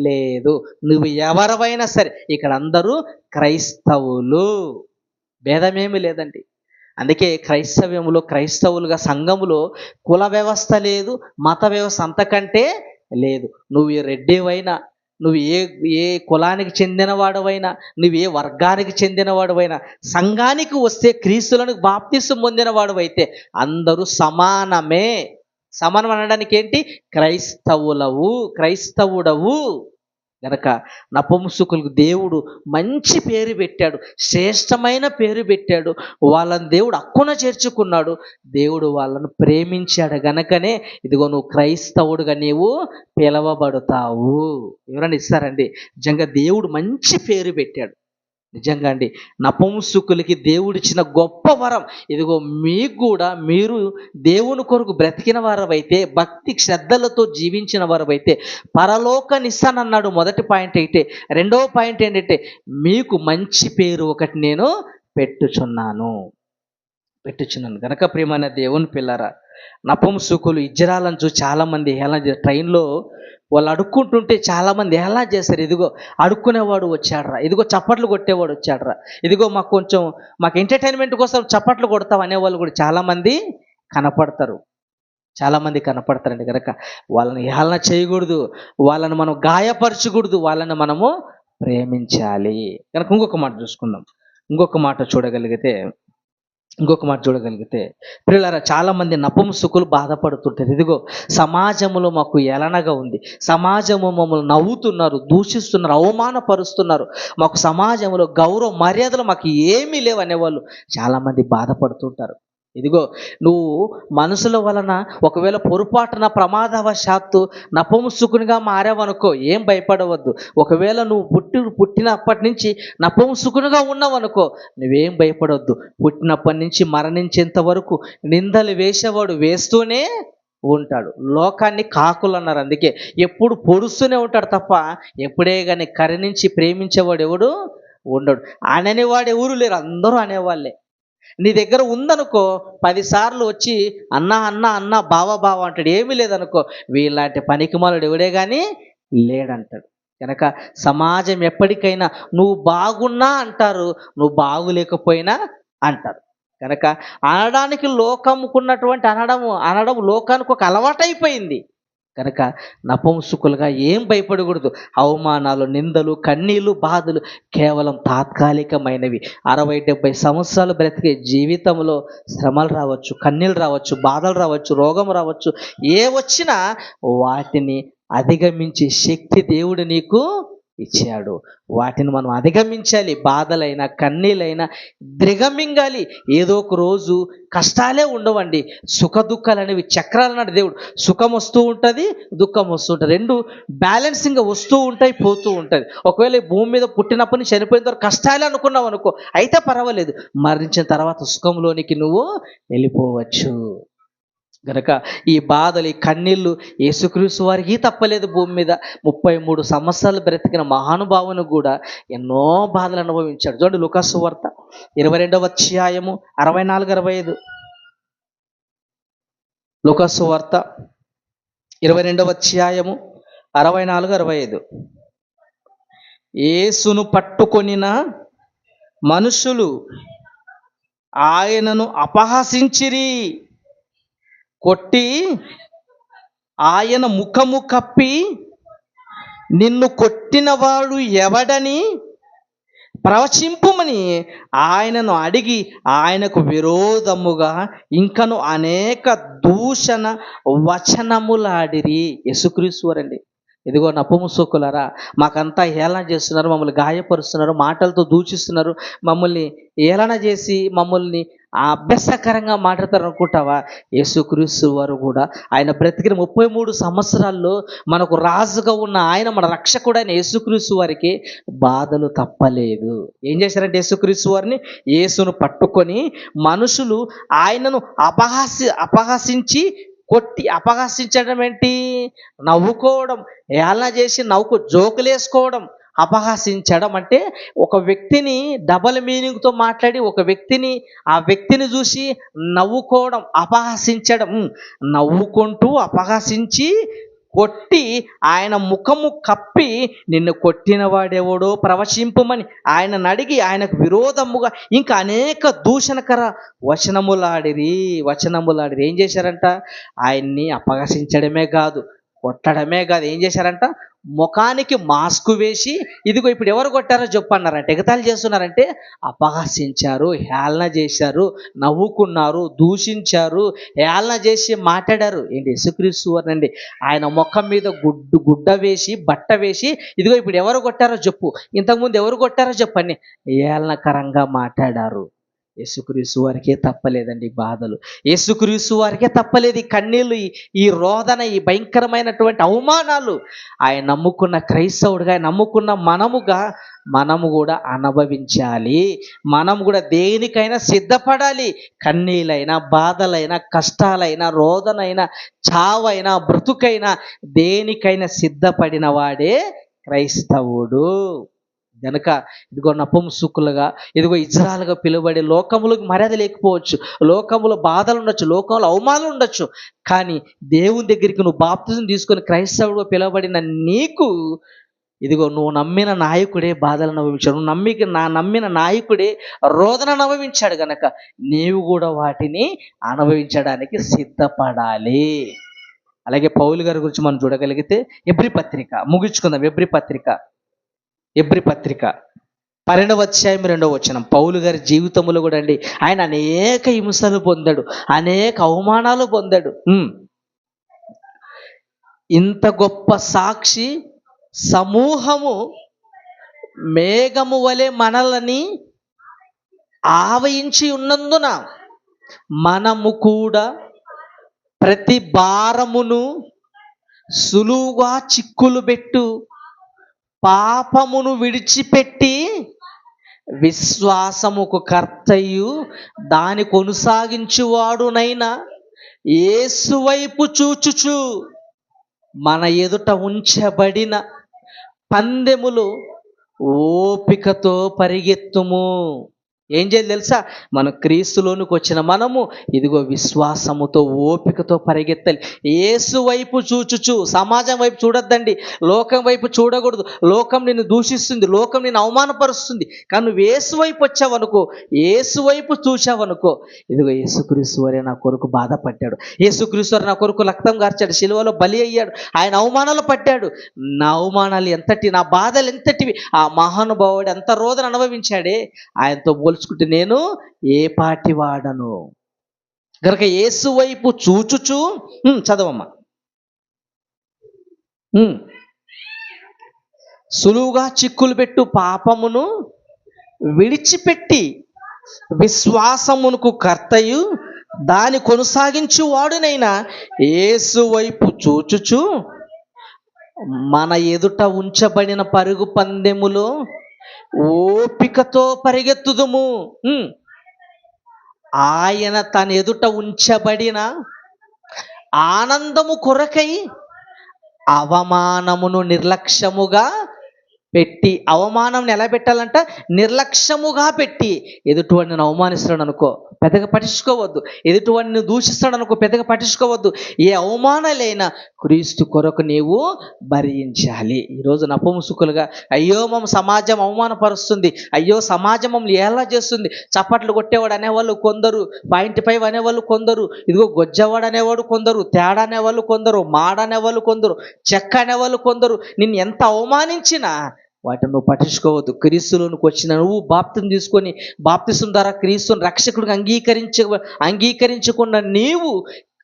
లేదు. నువ్వు ఎవరివైనా సరే ఇక్కడ అందరూ క్రైస్తవులు, భేదమేమి లేదండి. అందుకే క్రైస్తవులుగా సంఘములో కుల వ్యవస్థ లేదు, మత వ్యవస్థ అంతకంటే లేదు. నువ్వు ఏ రెడ్డివైనా, నువ్వు ఏ కులానికి చెందినవాడవైనా, నువ్వు ఏ వర్గానికి చెందినవాడవైనా, సంఘానికి వస్తే క్రీస్తులను బాప్తిసం పొందినవాడవైతే అందరూ సమానమే. సమానం అనడానికి ఏంటి? క్రైస్తవుడవు గనక నపుంసకులకు దేవుడు మంచి పేరు పెట్టాడు, శ్రేష్టమైన పేరు పెట్టాడు. వాళ్ళని దేవుడు హక్కున చేర్చుకున్నాడు, దేవుడు వాళ్ళను ప్రేమించాడు. గనకనే ఇదిగో నువ్వు క్రైస్తవుడుగా నీవు పిలవబడతావు. ఎవరైనా ఇస్తారండి? నిజంగా దేవుడు మంచి పేరు పెట్టాడు. నిజంగా అండి, నపుంసకులకి దేవుడిచ్చిన గొప్ప వరం ఇదిగో. మీకు కూడా మీరు దేవుని కొరకు బ్రతికిన వారవైతే, భక్తి శ్రద్ధలతో జీవించిన వారవైతే పరలోకనిస్తానన్నాడు. మొదటి పాయింట్ అయితే. రెండవ పాయింట్ ఏంటంటే, మీకు మంచి పేరు ఒకటి నేను పెట్టుచున్నాను కనుక ప్రియమైన దేవుని పిల్లరా, నపుంసకులు ఇజ్రాలను చూసి చాలామంది హేళన చేస్తారు. ట్రైన్లో వాళ్ళు అడుక్కుంటుంటే చాలామంది హేళన చేస్తారు. ఇదిగో అడుక్కునేవాడు వచ్చాడరా, ఇదిగో చప్పట్లు కొట్టేవాడు వచ్చాడరా, ఇదిగో మాకు ఎంటర్టైన్మెంట్ కోసం చప్పట్లు కొడతాం అనేవాళ్ళు కూడా చాలామంది కనపడతారండి. కనుక వాళ్ళని హేళన చేయకూడదు, వాళ్ళని మనం గాయపరచకూడదు, వాళ్ళని మనము ప్రేమించాలి. కనుక ఇంకొక మాట చూడగలిగితే ప్రియులారా, చాలామంది నపుంసకులు బాధపడుతుంటారు. ఇదిగో సమాజంలో మాకు ఏలనగా ఉంది, సమాజము మమ్మల్ని నవ్వుతున్నారు, దూషిస్తున్నారు, అవమానపరుస్తున్నారు, మాకు సమాజంలో గౌరవ మర్యాదలు మాకు ఏమీ లేవు అనేవాళ్ళు చాలామంది బాధపడుతుంటారు. ఇదిగో నువ్వు మనుషుల వలన ఒకవేళ పొరపాటున ప్రమాదవశాత్తు నపుంసకునిగా మారావనుకో, ఏం భయపడవద్దు. ఒకవేళ నువ్వు పుట్టినప్పటి నుంచి నపుంసకునిగా ఉన్నావనుకో, నువ్వేం భయపడవద్దు. పుట్టినప్పటి నుంచి మరణించేంత వరకు నిందలు వేసేవాడు వేస్తూనే ఉంటాడు. లోకాన్ని కాకులు అన్నారు, అందుకే ఎప్పుడు పొడుస్తూనే ఉంటాడు తప్ప ఎప్పుడే కానీ కరుణించి ప్రేమించేవాడు ఎవడు ఉండడు. అనేవాడు ఎవరు లేరు, అందరూ అనేవాళ్ళే. నీ దగ్గర ఉందనుకో 10 సార్లు వచ్చి అన్న బావ అంటాడు. ఏమీ లేదనుకో, వీళ్ళంటి పనికిమాలుడు ఎవడే కానీ లేడంటాడు. కనుక సమాజం ఎప్పటికైనా నువ్వు బాగున్నా అంటారు, నువ్వు బాగులేకపోయినా అంటారు. కనుక అనడానికి లోకముకున్నటువంటి అనడం లోకానికి ఒక అలవాటైపోయింది. కనుక నపుంసకులుగా ఏం భయపడకూడదు. అవమానాలు, నిందలు, కన్నీళ్ళు, బాధలు కేవలం తాత్కాలికమైనవి. 60-70 సంవత్సరాలు బ్రతికే జీవితంలో శ్రమలు రావచ్చు, కన్నీళ్ళు రావచ్చు, బాధలు రావచ్చు, రోగం రావచ్చు, ఏ వచ్చినా వాటిని అధిగమించే శక్తి దేవుడు నీకు ఇచ్చాడు. వాటిని మనం అధిగమించాలి. బాధలైనా కన్నీళ్ళైనా దిగమింగాలి. ఏదో ఒక రోజు కష్టాలే ఉండవండి, సుఖ దుఃఖాలు అనేవి చక్రాలు అన్నాడు దేవుడు. సుఖం వస్తూ ఉంటుంది, దుఃఖం వస్తూ ఉంటుంది, రెండు బ్యాలెన్సింగ్గా వస్తూ ఉంటాయి, పోతూ ఉంటుంది. ఒకవేళ భూమి మీద పుట్టినప్పటి నుంచి చనిపోయిన తర్వాత కష్టాలే అనుకున్నావు అనుకో, అయితే పర్వాలేదు, మరణించిన తర్వాత సుఖంలోనికి నువ్వు వెళ్ళిపోవచ్చు. గనక ఈ బాధలు, ఈ కన్నీళ్ళు యేసుక్రీస్తు వారికి తప్పలేదు. భూమి మీద 33 సంవత్సరాలు బ్రతికిన మహానుభావును కూడా ఎన్నో బాధలు అనుభవించాడు. చూడండి, లూకాసు సువార్త 22వ అధ్యాయము 64-65. లూకాసు సువార్త 22వ అధ్యాయము 64-65. యేసును పట్టుకొనిన మనుషులు ఆయనను అపహసించిరి, కొట్టి ఆయన ముఖము కప్పి, నిన్ను కొట్టినవాడు ఎవడని ప్రవచింపుమని ఆయనను అడిగి ఆయనకు విరోధముగా ఇంకను అనేక దూషణ వచనములాడిరి. యేసుక్రీస్తువారండి. ఇదిగో నపుంసకులారా, మాకంతా హేళన చేస్తున్నారు, మమ్మల్ని గాయపరుస్తున్నారు, మాటలతో దూషిస్తున్నారు, మమ్మల్ని హేళన చేసి మమ్మల్ని అభ్యాసకరంగా మాట్లాడతారు అనుకుంటావా? యేసుక్రీస్తు వారు కూడా ఆయన బ్రతికిన 33 సంవత్సరాల్లో మనకు రాజుగా ఉన్న ఆయన, మన రక్షకుడైన యేసుక్రీస్తు వారికి బాధలు తప్పలేదు. ఏం చేశారంటే యేసుక్రీస్తు వారిని, యేసును పట్టుకొని మనుషులు ఆయనను అపహాసించి కొట్టి, అపహాసించడం ఏంటి? నవ్వుకోవడం, ఏళన చేసి జోకులేసుకోవడం. అపహాసించడం అంటే ఒక వ్యక్తిని డబల్ మీనింగ్తో మాట్లాడి ఆ వ్యక్తిని చూసి నవ్వుకోవడం, అపహాసించడం. నవ్వుకుంటూ అపహాసించి కొట్టి ఆయన ముఖము కప్పి, నిన్ను కొట్టిన వాడెవడో ప్రవచింపమని ఆయనను అడిగి ఆయనకు విరోధముగా ఇంకా అనేక దూషణకర వచనములాడిరి. ఏం చేశారంట? ఆయన్ని అపహసించడమే కాదు, కొట్టడమే కాదు, ఏం చేశారంట? ముఖానికి మాస్క్ వేసి, ఇదిగో ఇప్పుడు ఎవరు కొట్టారో చెప్పన్నారంటే, ఎగతాళి చేస్తున్నారంటే అపహసించారు, హేళన చేశారు, నవ్వుకున్నారు, దూషించారు, హేళన చేసి మాట్లాడారు. ఏంటి? యేసుక్రీస్తు వారినండి ఆయన ముఖం మీద గుడ్డ వేసి, బట్ట వేసి, ఇదిగో ఇప్పుడు ఎవరు కొట్టారో చెప్పు, ఇంతకుముందు ఎవరు కొట్టారో చెప్పండి, హేళనకరంగా మాట్లాడారు. యేసుక్రీస్తు వారికే తప్పలేదండి బాధలు. యేసుక్రీస్తు వారికే తప్పలేదు ఈ కన్నీళ్ళు, ఈ రోదన, ఈ భయంకరమైనటువంటి అవమానాలు. ఆయన నమ్ముకున్న క్రైస్తవుడిగా, ఆయన నమ్ముకున్న మనము కూడా అనుభవించాలి. మనం కూడా దేనికైనా సిద్ధపడాలి. కన్నీళ్ళైనా, బాధలైనా, కష్టాలైనా, రోదనైనా, చావైనా, బ్రతుకైనా, దేనికైనా సిద్ధపడిన వాడే క్రైస్తవుడు. గనుక ఇదిగో నపుంసకులుగా, ఇదిగో ఇజ్రాయెలుగా పిలువబడే లోకములకు మర్యాద లేకపోవచ్చు, లోకములో బాధలు ఉండొచ్చు, లోకంలో అవమానాలు ఉండొచ్చు, కానీ దేవుని దగ్గరికి నువ్వు బాప్తిజం తీసుకొని క్రైస్తవుడుగా పిలువబడిన నీకు, ఇదిగో నువ్వు నమ్మిన నాయకుడే బాధలు అనుభవించాడు, నమ్మిన నాయకుడే రోదన అనుభవించాడు. గనక నీవు కూడా వాటిని అనుభవించడానికి సిద్ధపడాలి. అలాగే పౌలు గారి గురించి మనం చూడగలిగితే, ఎబ్రీ పత్రిక ముగించుకుందాం. ఎబ్రీ పత్రిక 12వ అధ్యాయం 2వ వచనం. పౌలు గారి జీవితంలో కూడా అండి, ఆయన అనేక హింసలు పొందాడు, అనేక అవమానాలు పొందాడు. ఇంత గొప్ప సాక్షి సమూహము మేఘము వలె మనల్ని ఆవరించి ఉన్నందున మనము కూడా ప్రతి భారమును సులువుగా చిక్కులు పెట్టు పాపమును విడిచిపెట్టి విశ్వాసముకు కర్తయు దాని కొనసాగించువాడునైనా యేసు వైపు చూచుచు మన ఎదుట ఉంచబడిన పందెములు ఓపికతో పరిగెత్తుము. ఏం చేయాలి తెలుసా? మన క్రీస్తులోనికి వచ్చిన మనము ఇదిగో విశ్వాసముతో, ఓపికతో పరిగెత్తాలి. యేసు వైపు చూచుచు, సమాజం వైపు చూడొద్దండి, లోకం వైపు చూడకూడదు. లోకం నిన్ను దూషిస్తుంది, లోకం నిన్ను అవమానపరుస్తుంది, కానీ నువ్వు యేసు వైపు వచ్చావనుకో, యేసు వైపు చూసావనుకో, ఇదిగో యేసుక్రీస్తు వారే నా కొరకు బాధపడ్డాడు, యేసుక్రీస్తు వారు నా కొరకు రక్తం గార్చాడు, శిలువలో బలి అయ్యాడు, ఆయన అవమానాలు పడ్డాడు, నా అవమానాలు ఎంతటి, నా బాధలు ఎంతటివి, ఆ మహానుభావుడు ఎంత రోదన అనుభవించాడే, ఆయనతో పోల్చుకుంటే నేను ఏ పాటి వాడను. కనుక యేసు వైపు చూచుచు, చదవమ్మా, సులువుగా చిక్కులు పెట్టు పాపమును విడిచిపెట్టి విశ్వాసమునకు కర్తయు దాని కొనసాగించు వాడునైనా యేసు వైపు చూచుచు మన ఎదుట ఉంచబడిన పరుగు పందెములో ఓపికతో పరిగెత్తుదుము. ఆయన తన ఎదుట ఉంచబడిన ఆనందము కొరకై అవమానమును నిర్లక్ష్యముగా పెట్టి, అవమానం ఎలా పెట్టాలంట? నిర్లక్ష్యముగా పెట్టి. ఎదుటివాడిని అవమానిస్తాడు అనుకో, పెద్దగా పట్టించుకోవద్దు. ఎదుటివాడిని దూషిస్తాడు అనుకో, పెద్దగా పట్టించుకోవద్దు. ఏ అవమానాలైనా క్రీస్తు కొరకు నీవు భరించాలి. ఈరోజు నపుంసకులుగా, అయ్యో మమ్మ సమాజం అవమానపరుస్తుంది, అయ్యో సమాజం మమ్మల్ని ఎలా చేస్తుంది, చప్పట్లు కొట్టేవాడు అనేవాళ్ళు కొందరు, పాయింట్ 5 అనేవాళ్ళు కొందరు, ఇదిగో గొజ్జవాడు అనేవాడు కొందరు, తేడా అనేవాళ్ళు కొందరు, మాడ అనేవాళ్ళు కొందరు, చెక్క అనేవాళ్ళు కొందరు, నిన్ను ఎంత అవమానించినా వాటిని నువ్వు పట్టించుకోవద్దు. క్రీస్తులోనికి వచ్చిన నువ్వు బాప్తిసం తీసుకొని, బాప్తిసం ద్వారా క్రీస్తుని రక్షకుడికి అంగీకరించకుండా నీవు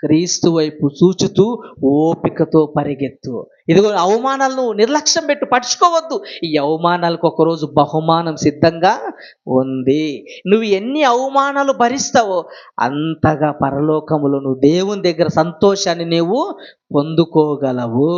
క్రీస్తు వైపు చూచుతూ ఓపికతో పరిగెత్తు. ఇదిగో అవమానాలను నిర్లక్ష్యం పెట్టు, పట్టించుకోవద్దు. ఈ అవమానాలకు ఒకరోజు బహుమానం సిద్ధంగా ఉంది. నువ్వు ఎన్ని అవమానాలు భరిస్తావో అంతగా పరలోకములో నువ్వు దేవుని దగ్గర సంతోషాన్ని నీవు పొందుకోగలవు.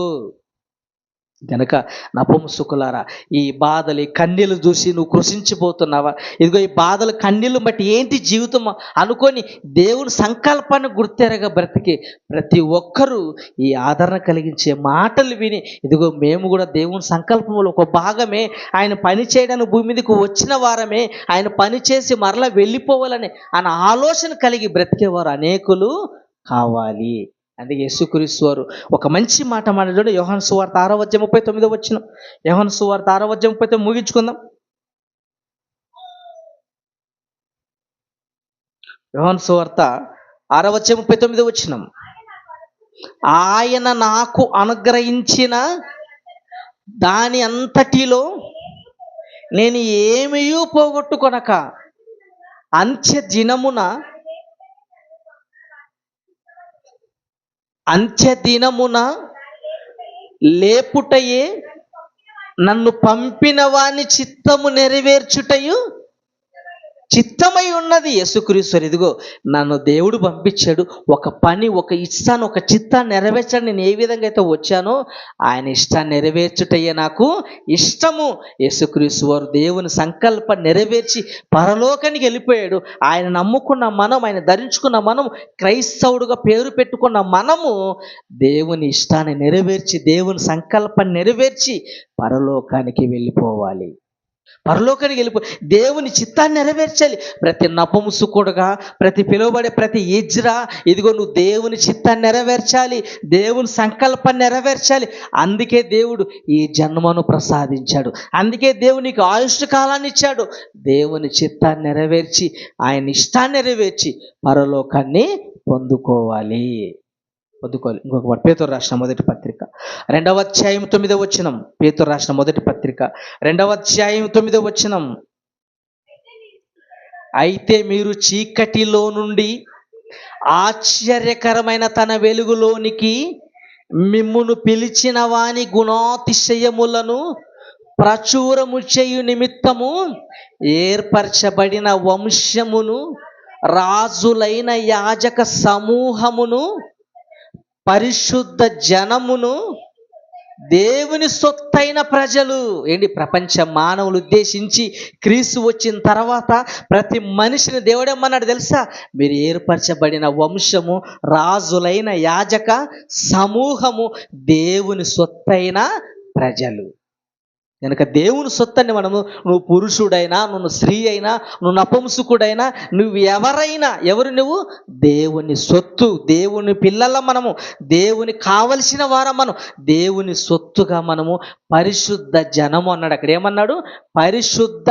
గనక నపుంసకులారా, ఈ బాధలు ఈ కన్నీళ్ళు చూసి నువ్వు కృషించిపోతున్నావా? ఇదిగో ఈ బాధలు కన్నీళ్ళు బట్టి ఏంటి జీవితం అనుకొని దేవుని సంకల్పాన్ని గుర్తెరగా బ్రతికి ప్రతి ఒక్కరూ ఈ ఆదరణ కలిగించే మాటలు విని, ఇదిగో మేము కూడా దేవుని సంకల్పంలో ఒక భాగమే, ఆయన పని చేయడానికి భూమి మీదకు వచ్చిన వారమే, ఆయన పని చేసి మరలా వెళ్ళిపోవాలని అన్న ఆలోచన కలిగి బ్రతికేవారు అనేకులు కావాలి. అందుకే యేసుక్రీస్తు వారు ఒక మంచి మాట మాట్లాడాడు. యోహాను సువార్త 6:39. యోహాను సువార్త 6:39 ముగించుకుందాం. యోహాను సువార్త 6:39. ఆయన నాకు అనుగ్రహించిన దాని అంతటిలో నేను ఏమీ పోగొట్టుకొనక అంత్యదినమున లేపుటయే నన్ను పంపిన వాని చిత్తము నెరవేర్చుటయు చిత్తమై ఉన్నది. యేసుక్రీస్తు ఇదిగో నన్ను దేవుడు పంపించాడు, ఒక పని, ఒక ఇష్టాన్ని, ఒక చిత్తాన్ని నెరవేర్చాడు. నేను ఏ విధంగా అయితే వచ్చానో ఆయన ఇష్టాన్ని నెరవేర్చుటయ్యే నాకు ఇష్టము. యేసుక్రీస్తు వారు దేవుని సంకల్పం నెరవేర్చి పరలోకానికి వెళ్ళిపోయాడు. ఆయన నమ్ముకున్న మనం, ఆయన ధరించుకున్న మనం, క్రైస్తవుడుగా పేరు పెట్టుకున్న మనము దేవుని ఇష్టాన్ని నెరవేర్చి, దేవుని సంకల్పాన్ని నెరవేర్చి పరలోకానికి వెళ్ళిపోవాలి. పరలోకానికి దేవుని చిత్తాన్ని నెరవేర్చాలి. ప్రతి నపుంసకుడుగా, ప్రతి పిలువబడే ప్రతి ఇజ్రా, ఇదిగో నువ్వు దేవుని చిత్తాన్ని నెరవేర్చాలి, దేవుని సంకల్పాన్ని నెరవేర్చాలి. అందుకే దేవుడు ఈ జన్మను ప్రసాదించాడు. అందుకే దేవునికి ఆయుష్ కాలాన్ని ఇచ్చాడు. దేవుని చిత్తాన్ని నెరవేర్చి, ఆయన ఇష్టాన్ని నెరవేర్చి పరలోకాన్ని పొందుకోవాలి. ఇంకొక మాట, పేతురు రాసిన మొదటి పత్రిక 2:9. పేతురు రాసిన మొదటి పత్రిక 2:9. అయితే మీరు చీకటిలో నుండి ఆశ్చర్యకరమైన తన వెలుగులోనికి మిమ్మును పిలిచిన వాని గుణాతిశయములను ప్రచురము చేయు నిమిత్తము ఏర్పరచబడిన వంశమును, రాజులైన యాజక సమూహమును, పరిశుద్ధ జనమును, దేవుని సొత్తైన ప్రజలు. ఏంటి, ప్రపంచ మానవులు ఉద్దేశించి క్రీస్తు వచ్చిన తర్వాత ప్రతి మనిషిని దేవుడేమన్నాడు తెలుసా? మీరు ఏర్పరచబడిన వంశము, రాజులైన యాజక సమూహము, దేవుని సొత్తైన ప్రజలు. కనుక దేవుని సొత్తని మనము, నువ్వు పురుషుడైనా, నువ్వు స్త్రీ అయినా, నువ్వు నపుంసకుడైనా, నువ్వు ఎవరైనా, నువ్వు దేవుని సొత్తు, దేవుని పిల్లల మనము, దేవుని కావలసిన వారం మనం, దేవుని సొత్తుగా మనము పరిశుద్ధ జనము అన్నాడు. అక్కడ ఏమన్నాడు? పరిశుద్ధ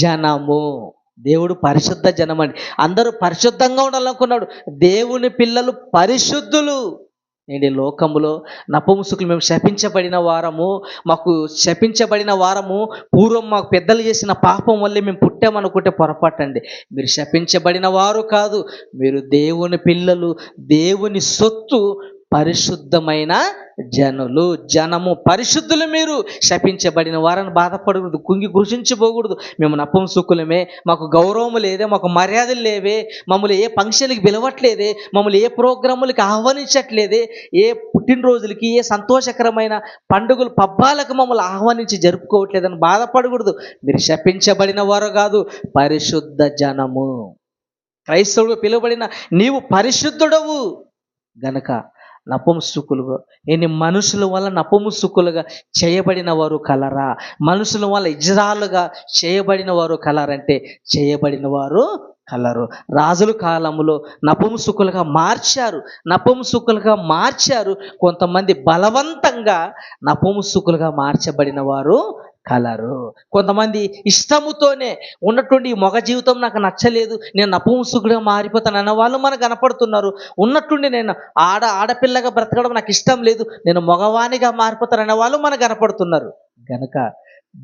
జనము. దేవుడు పరిశుద్ధ జనం అండి. అందరూ పరిశుద్ధంగా ఉండాలనుకున్నాడు. దేవుని పిల్లలు పరిశుద్ధులు. నేటి లోకములో నపుంసకులు మేము శపించబడిన వారము, మాకు శపించబడిన వారము, పూర్వం మాకు పెద్దలు చేసిన పాపం వల్లే మేము పుట్టామనుకుంటే పొరపాటండి. మీరు శపించబడిన వారు కాదు, మీరు దేవుని పిల్లలు, దేవుని సొత్తు, పరిశుద్ధమైన జనము, పరిశుద్ధులు. మీరు శపించబడిన వారని బాధపడకూడదు, కృషించిపోకూడదు. మేము నపుంసకులమే, మాకు గౌరవం లేదే, మాకు మర్యాదలు లేవే, మమ్మల్ని ఏ ఫంక్షన్లకి పిలవట్లేదే, మమ్మల్ని ఏ ప్రోగ్రాములకి ఆహ్వానించట్లేదే, ఏ పుట్టినరోజులకి, ఏ సంతోషకరమైన పండుగలు పబ్బాలకు మమ్మల్ని ఆహ్వానించి జరుపుకోవట్లేదని బాధపడకూడదు. మీరు శపించబడిన వారు కాదు, పరిశుద్ధ జనము. క్రైస్తవుడు పిలువబడిన నీవు పరిశుద్ధుడవు. గనక నపుంసకులుగా, ఎన్ని మనుషుల వల్ల నపుంసకులుగా చేయబడిన వారు కలరా? మనుషుల వల్ల ఇజ్రాలుగా చేయబడిన వారు కలరంటే చేయబడిన వారు కలరు. రాజుల కాలంలో నపుంసకులుగా మార్చారు. కొంతమంది బలవంతంగా నపుంసకులుగా మార్చబడిన వారు కలరు. కొంతమంది ఇష్టముతోనే ఉన్నటువంటి మగ జీవితం నాకు నచ్చలేదు, నేను నపుంసకుడిగా మారిపోతాను అన్న వాళ్ళు మనకు కనపడుతున్నారు. ఉన్నట్టుండి నేను ఆడపిల్లగా బ్రతకడం నాకు ఇష్టం లేదు, నేను మగవానిగా మారిపోతాను అనే వాళ్ళు మనకు కనపడుతున్నారు. గనక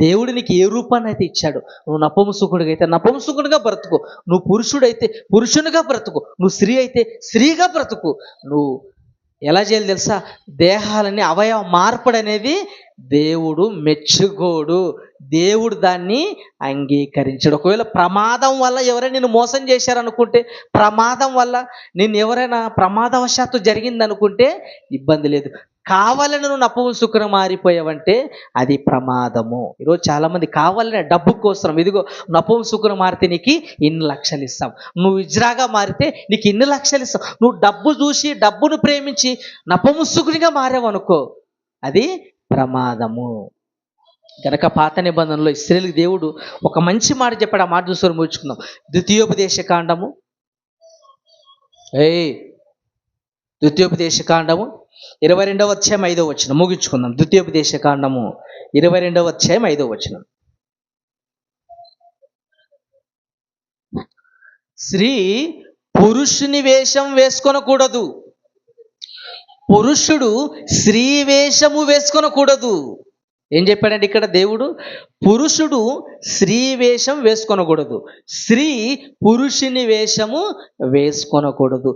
దేవుడు నీకు ఏ రూపాన్ని అయితే ఇచ్చాడు, నువ్వు నపుంసకుడిగా అయితే నపుంసకుడిగా బ్రతుకు, నువ్వు పురుషుడైతే పురుషునిగా బ్రతుకు, నువ్వు స్త్రీ అయితే స్త్రీగా బ్రతుకు. నువ్వు ఎలా చేయాలి తెలుసా? దేహాలని అవయవ మార్పిడి అనేది దేవుడు మెచ్చుకోడు, దేవుడు దాన్ని అంగీకరించాడు. ఒకవేళ ప్రమాదం వల్ల ఎవరైనా నిన్ను మోసం చేశారనుకుంటే, ప్రమాదం వల్ల నిన్ను ఎవరైనా ప్రమాదవశాత్తు జరిగిందనుకుంటే ఇబ్బంది లేదు. కావాలని నువ్వు నపుంసకుని మారిపోయావంటే అది ప్రమాదము. ఈరోజు చాలామంది కావాలని డబ్బు కోసం, ఇదిగో నపుంసకుని మారితే నీకు ఇన్ని లక్షలు ఇస్తాం, నువ్వు ఇజ్రాగా మారితే నీకు ఇన్ని లక్షలు ఇస్తాం. నువ్వు డబ్బు చూసి డబ్బును ప్రేమించి నపుంసకునిగా మారావనుకో అది ప్రమాదము. కనుక పాత నిబంధనలో ఇశ్రాయేలుకి దేవుడు ఒక మంచి మాట చెప్పాడు. ఆ మాట చూసుకొని ముగించుకుందాం. ద్వితీయోపదేశ కాండము ద్వితీయోపదేశ కాండము 22వ అధ్యాయం 5వ వచనం ముగించుకుందాం. ద్వితీయోపదేశ కాండము 22వ అధ్యాయం 5వ వచనం. స్త్రీ పురుషుని వేషం వేసుకొనకూడదు, పురుషుడు స్త్రీ వేషము వేసుకొనకూడదు. ఏం చెప్పాడండి ఇక్కడ దేవుడు? పురుషుడు స్త్రీ వేషం వేసుకొనకూడదు, స్త్రీ పురుషుని వేషము వేసుకొనకూడదు.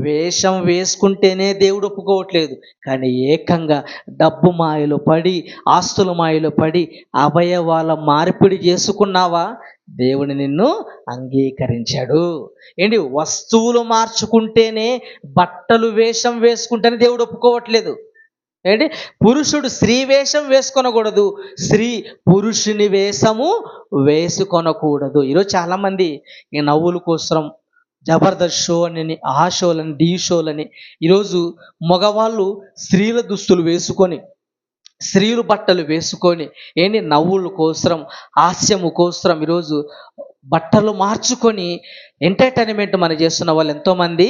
వేషం వేసుకుంటేనే దేవుడు ఒప్పుకోవట్లేదు, కానీ ఏకంగా డబ్బు మాయలో పడి, ఆస్తుల మాయలో పడి అవయవాల మార్పిడి చేసుకున్నావా, దేవుని నిన్ను అంగీకరించాడు. ఏంటి? వస్తువులు మార్చుకుంటేనే, బట్టలు వేషం వేసుకుంటేనే దేవుడు ఒప్పుకోవట్లేదు. ఏంటి? పురుషుడు స్త్రీ వేషం వేసుకొనకూడదు, స్త్రీ పురుషుని వేషము వేసుకొనకూడదు. ఈరోజు చాలామంది ఈ నవ్వుల కోసం జబర్దస్త్ షో అని, ఆ షోలని, డి షోలని, ఈరోజు మగవాళ్ళు స్త్రీల దుస్తులు వేసుకొని, స్త్రీలు బట్టలు వేసుకొని, ఏంటి నవ్వుల కోసం, హాస్యము కోసం ఈరోజు బట్టలు మార్చుకొని ఎంటర్టైన్మెంట్ మనం చేస్తున్న వాళ్ళు ఎంతోమంది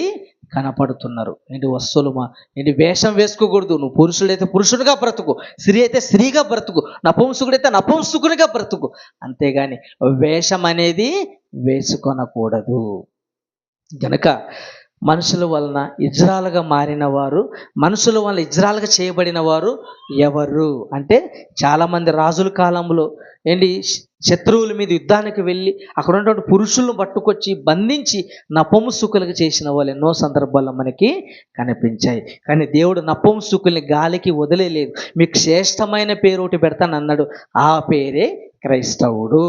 కనపడుతున్నారు. ఏంటి? వస్తువులు ఏంటి? వేషం వేసుకోకూడదు. నువ్వు పురుషుడైతే పురుషుడిగా బ్రతుకు, స్త్రీ అయితే స్త్రీగా బ్రతుకు, నపుంసకుడైతే నపుంసకునిగా బ్రతుకు. అంతేగాని వేషం అనేది వేసుకొనకూడదు. గనక మనుషుల వలన ఇజ్రాలుగా మారిన వారు, మనుషుల వలన ఇజ్రాలుగా చేయబడిన వారు ఎవరు అంటే, చాలామంది రాజుల కాలంలో ఏంటి శత్రువుల మీద యుద్ధానికి వెళ్ళి అక్కడ ఉన్నటువంటి పురుషులను పట్టుకొచ్చి బంధించి నపుంసకులుగా చేసిన వాళ్ళు ఎన్నో సందర్భాల్లో మనకి కనిపించాయి. కానీ దేవుడు నపుంసకుల్ని గాలికి వదిలేలేదు. మీకు శ్రేష్టమైన పేరు ఒకటి పెడతానన్నాడు, ఆ పేరే క్రైస్తవుడు.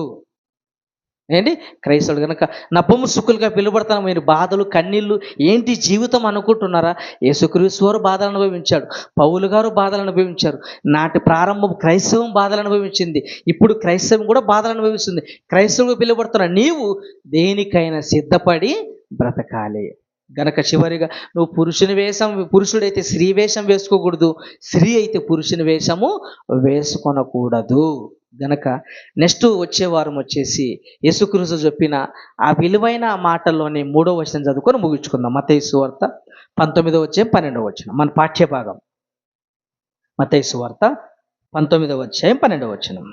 ఏంటి? క్రైస్తవుడు. కనుక నపుంసకులుగా పిలువబడతాను. మీరు బాధలు, కన్నీళ్ళు ఏంటి జీవితం అనుకుంటున్నారా? యేసుక్రీస్తు వారు బాధలు అనుభవించాడు, పౌలు గారు బాధలు అనుభవించారు, నాటి ప్రారంభం క్రైస్తవం బాధలు అనుభవించింది, ఇప్పుడు క్రైస్తవం కూడా బాధలు అనుభవిస్తుంది. క్రైస్తవుగా పిలువబడుతున్న నీవు దేనికైనా సిద్ధపడి బ్రతకాలి. గనక చివరిగా నువ్వు పురుషుడైతే స్త్రీ వేషం వేసుకోకూడదు, స్త్రీ అయితే పురుషుని వేషము వేసుకొనకూడదు. గనక నెక్స్ట్ వచ్చే వారం వచ్చేసి యేసుక్రీస్తు చెప్పిన ఆ విలువైన మాటల్లోని 3వ వచనం చదువుకొని ముగించుకుందాం. మత్తయి సువార్త 19వ అధ్యాయం 12వ వచనం మన పాఠ్యభాగం. మత్తయి సువార్త 19వ అధ్యాయం 12వ వచనం.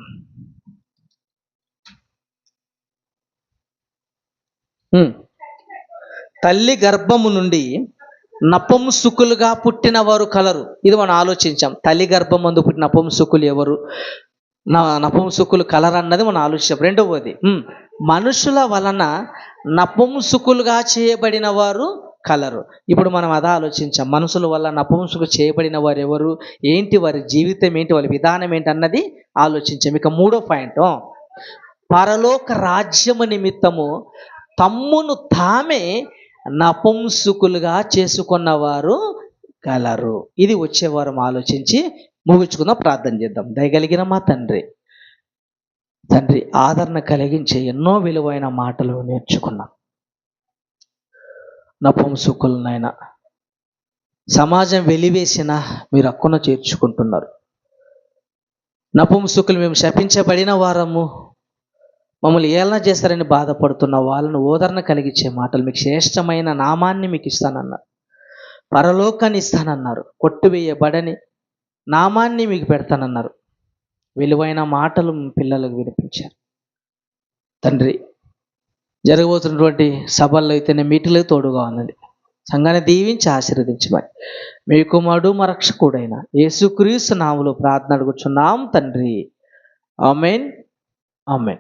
తల్లి గర్భము నుండి నపుంసకులుగా పుట్టిన వారు కలరు. ఇది మనం ఆలోచించాం. తల్లి గర్భం ముందు పుట్టిన నపుంసకులు ఎవరు, నపుంసకులు కలర్ అన్నది మనం ఆలోచించాం. రెండవది, మనుషుల వలన నపుంసకులుగా చేయబడిన వారు కలరు. ఇప్పుడు మనం అదా ఆలోచించాం. మనుషుల వల్ల నపుంసకు చేయబడిన వారు ఎవరు, ఏంటి వారి జీవితం ఏంటి, వాళ్ళ విధానం ఏంటి అన్నది ఆలోచించాం. ఇక 3వ పాయింట్, పరలోక రాజ్యము నిమిత్తము తమ్మును తామే నపుంసకులుగా చేసుకున్నవారు కలరు. ఇది వచ్చేవారం ఆలోచించి ముగించుకుందాం. ప్రార్థన చేద్దాం. దయగలిగిన మా తండ్రి, ఆదరణ కలిగించే ఎన్నో విలువైన మాటలు నేర్చుకున్నాం. నపుంసకులనైనా సమాజం వెలివేసిన మీరు హక్కున చేర్చుకుంటున్నారు. నపుంసకులు మేము శపించబడిన వారము, మమ్మల్ని ఏలన చేస్తారని బాధపడుతున్న వాళ్ళను ఓదరణ కలిగించే మాటలు, మీకు శ్రేష్టమైన నామాన్ని మీకు ఇస్తానన్నారు, పరలోకాన్ని ఇస్తానన్నారు, కొట్టివేయబడని నామాన్ని మీకు పెడతానన్నారు. విలువైన మాటలు పిల్లలకు వినిపించారు. తండ్రి, జరగబోతున్నటువంటి సభల్లో అయితేనే మీటిలో తోడుగా ఉన్నది. సంఘాన్ని దీవించి ఆశీర్వదించమని మీ కుమారుడు మా రక్షకుడైన యేసుక్రీస్తు నామములో ప్రార్థన అడుగుచున్నాం తండ్రి. ఆమేన్. ఆమేన్.